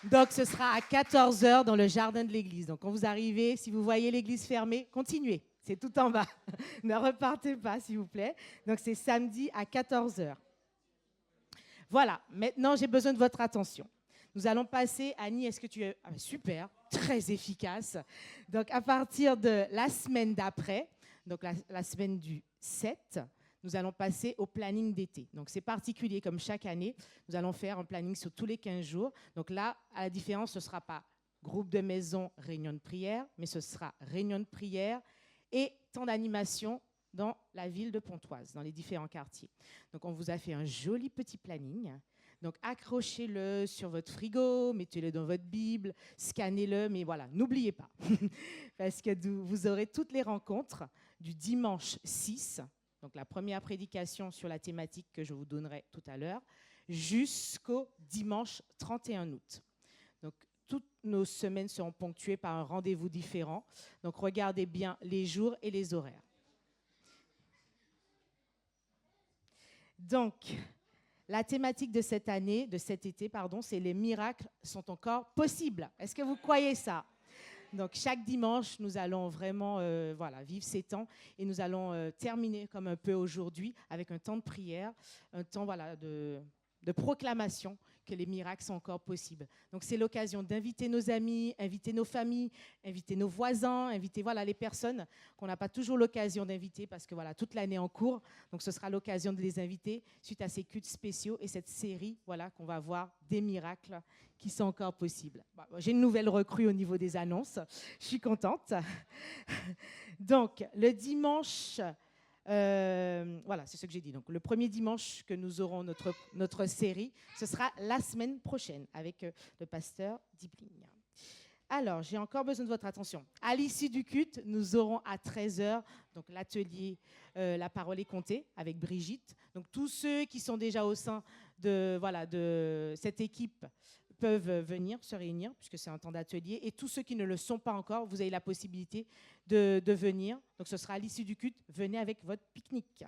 Donc, ce sera à 14h dans le jardin de l'église. Donc, quand vous arrivez, si vous voyez l'église fermée, continuez. C'est tout en bas. Ne repartez pas, s'il vous plaît. Donc, c'est samedi à 14h. Voilà. Maintenant, j'ai besoin de votre attention. Nous allons passer, Annie, est-ce que tu es... Ah, super, très efficace. Donc, à partir de la semaine d'après, donc la semaine du 7, nous allons passer au planning d'été. Donc, c'est particulier, comme chaque année, nous allons faire un planning sur tous les 15 jours. Donc là, à la différence, ce ne sera pas groupe de maison, réunion de prière, mais ce sera réunion de prière et temps d'animation dans la ville de Pontoise, dans les différents quartiers. Donc, on vous a fait un joli petit planning. Donc, accrochez-le sur votre frigo, mettez-le dans votre Bible, scannez-le, mais voilà, n'oubliez pas, parce que vous aurez toutes les rencontres du dimanche 6, donc la première prédication sur la thématique que je vous donnerai tout à l'heure, jusqu'au dimanche 31 août. Donc, toutes nos semaines seront ponctuées par un rendez-vous différent. Donc, regardez bien les jours et les horaires. Donc, la thématique de cette année, de cet été, pardon, c'est les miracles sont encore possibles. Est-ce que vous croyez ça? Donc, chaque dimanche, nous allons vraiment vivre ces temps et nous allons terminer comme un peu aujourd'hui avec un temps de prière, un temps de proclamation que les miracles sont encore possibles. Donc, c'est l'occasion d'inviter nos amis, inviter nos familles, inviter nos voisins, inviter les personnes qu'on n'a pas toujours l'occasion d'inviter parce que toute l'année en cours. Donc, ce sera l'occasion de les inviter suite à ces cultes spéciaux et cette série qu'on va voir des miracles qui sont encore possibles. J'ai une nouvelle recrue au niveau des annonces. Je suis contente. Donc, le dimanche... c'est ce que j'ai dit. Donc, le premier dimanche que nous aurons notre série, ce sera la semaine prochaine avec le pasteur Dibling. Alors, j'ai encore besoin de votre attention. À l'issue du culte, nous aurons à 13h donc l'atelier La parole est comptée avec Brigitte. Donc, tous ceux qui sont déjà au sein de cette équipe peuvent venir se réunir, puisque c'est un temps d'atelier. Et tous ceux qui ne le sont pas encore, vous avez la possibilité de venir. Donc, ce sera à l'issue du culte. Venez avec votre pique-nique.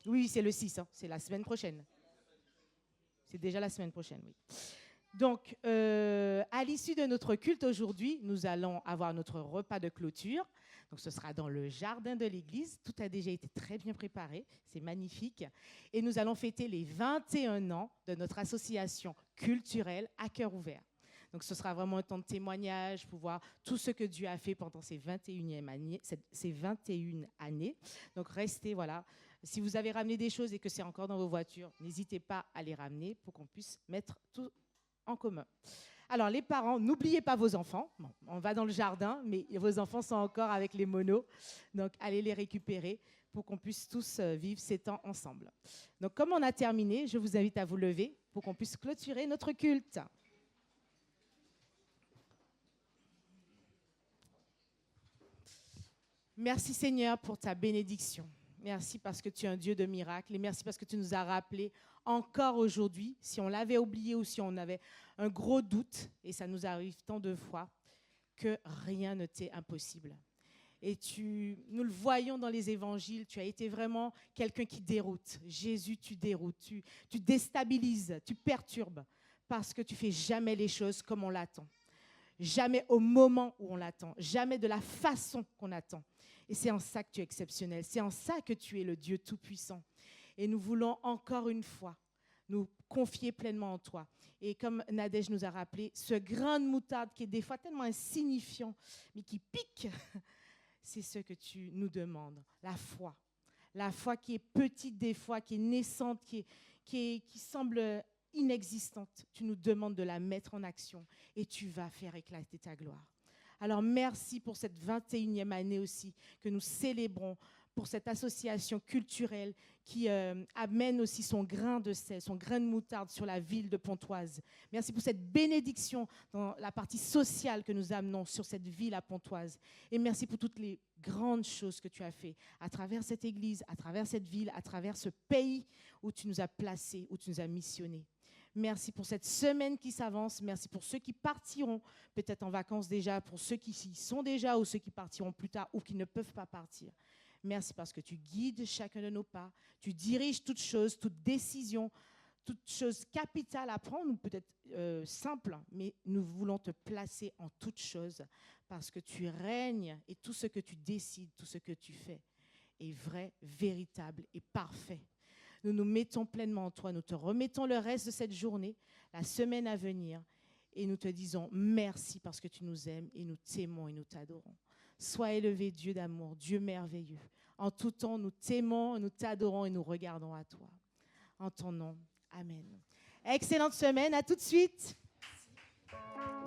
Oui, c'est le 6, c'est la semaine prochaine. C'est déjà la semaine prochaine, oui. Donc, à l'issue de notre culte aujourd'hui, nous allons avoir notre repas de clôture. Donc, ce sera dans le jardin de l'église. Tout a déjà été très bien préparé. C'est magnifique. Et nous allons fêter les 21 ans de notre association culturelle à cœur ouvert. Donc, ce sera vraiment un temps de témoignage pour voir tout ce que Dieu a fait pendant ces 21 années. Donc, restez, Si vous avez ramené des choses et que c'est encore dans vos voitures, n'hésitez pas à les ramener pour qu'on puisse mettre tout en commun. Alors, les parents, n'oubliez pas vos enfants. Bon, on va dans le jardin, mais vos enfants sont encore avec les monos. Donc, allez les récupérer pour qu'on puisse tous vivre ces temps ensemble. Donc, comme on a terminé, je vous invite à vous lever pour qu'on puisse clôturer notre culte. Merci Seigneur pour ta bénédiction. Merci parce que tu es un Dieu de miracles et merci parce que tu nous as rappelé encore aujourd'hui, si on l'avait oublié ou si on avait un gros doute, et ça nous arrive tant de fois, que rien ne t'est impossible. Et nous le voyons dans les évangiles, tu as été vraiment quelqu'un qui déroute. Jésus, tu déroutes, tu déstabilises, tu perturbes, parce que tu fais jamais les choses comme on l'attend. Jamais au moment où on l'attend, jamais de la façon qu'on attend. Et c'est en ça que tu es exceptionnel, c'est en ça que tu es le Dieu Tout-Puissant. Et nous voulons encore une fois nous confier pleinement en toi. Et comme Nadège nous a rappelé, ce grain de moutarde qui est des fois tellement insignifiant, mais qui pique, c'est ce que tu nous demandes, la foi. La foi qui est petite des fois, qui est naissante, qui semble inexistante. Tu nous demandes de la mettre en action et tu vas faire éclater ta gloire. Alors merci pour cette 21e année aussi que nous célébrons, pour cette association culturelle qui amène aussi son grain de sel, son grain de moutarde sur la ville de Pontoise. Merci pour cette bénédiction dans la partie sociale que nous amenons sur cette ville à Pontoise. Et merci pour toutes les grandes choses que tu as fait à travers cette église, à travers cette ville, à travers ce pays où tu nous as placés, où tu nous as missionnés. Merci pour cette semaine qui s'avance. Merci pour ceux qui partiront peut-être en vacances déjà, pour ceux qui y sont déjà ou ceux qui partiront plus tard ou qui ne peuvent pas partir. Merci parce que tu guides chacun de nos pas. Tu diriges toutes choses, toute décision, toute chose capitale à prendre ou peut-être simple, mais nous voulons te placer en toutes choses parce que tu règnes et tout ce que tu décides, tout ce que tu fais est vrai, véritable et parfait. Nous nous mettons pleinement en toi. Nous te remettons le reste de cette journée, la semaine à venir. Et nous te disons merci parce que tu nous aimes et nous t'aimons et nous t'adorons. Sois élevé, Dieu d'amour, Dieu merveilleux. En tout temps, nous t'aimons, nous t'adorons et nous regardons à toi. En ton nom, amen. Excellente semaine, à tout de suite. Merci.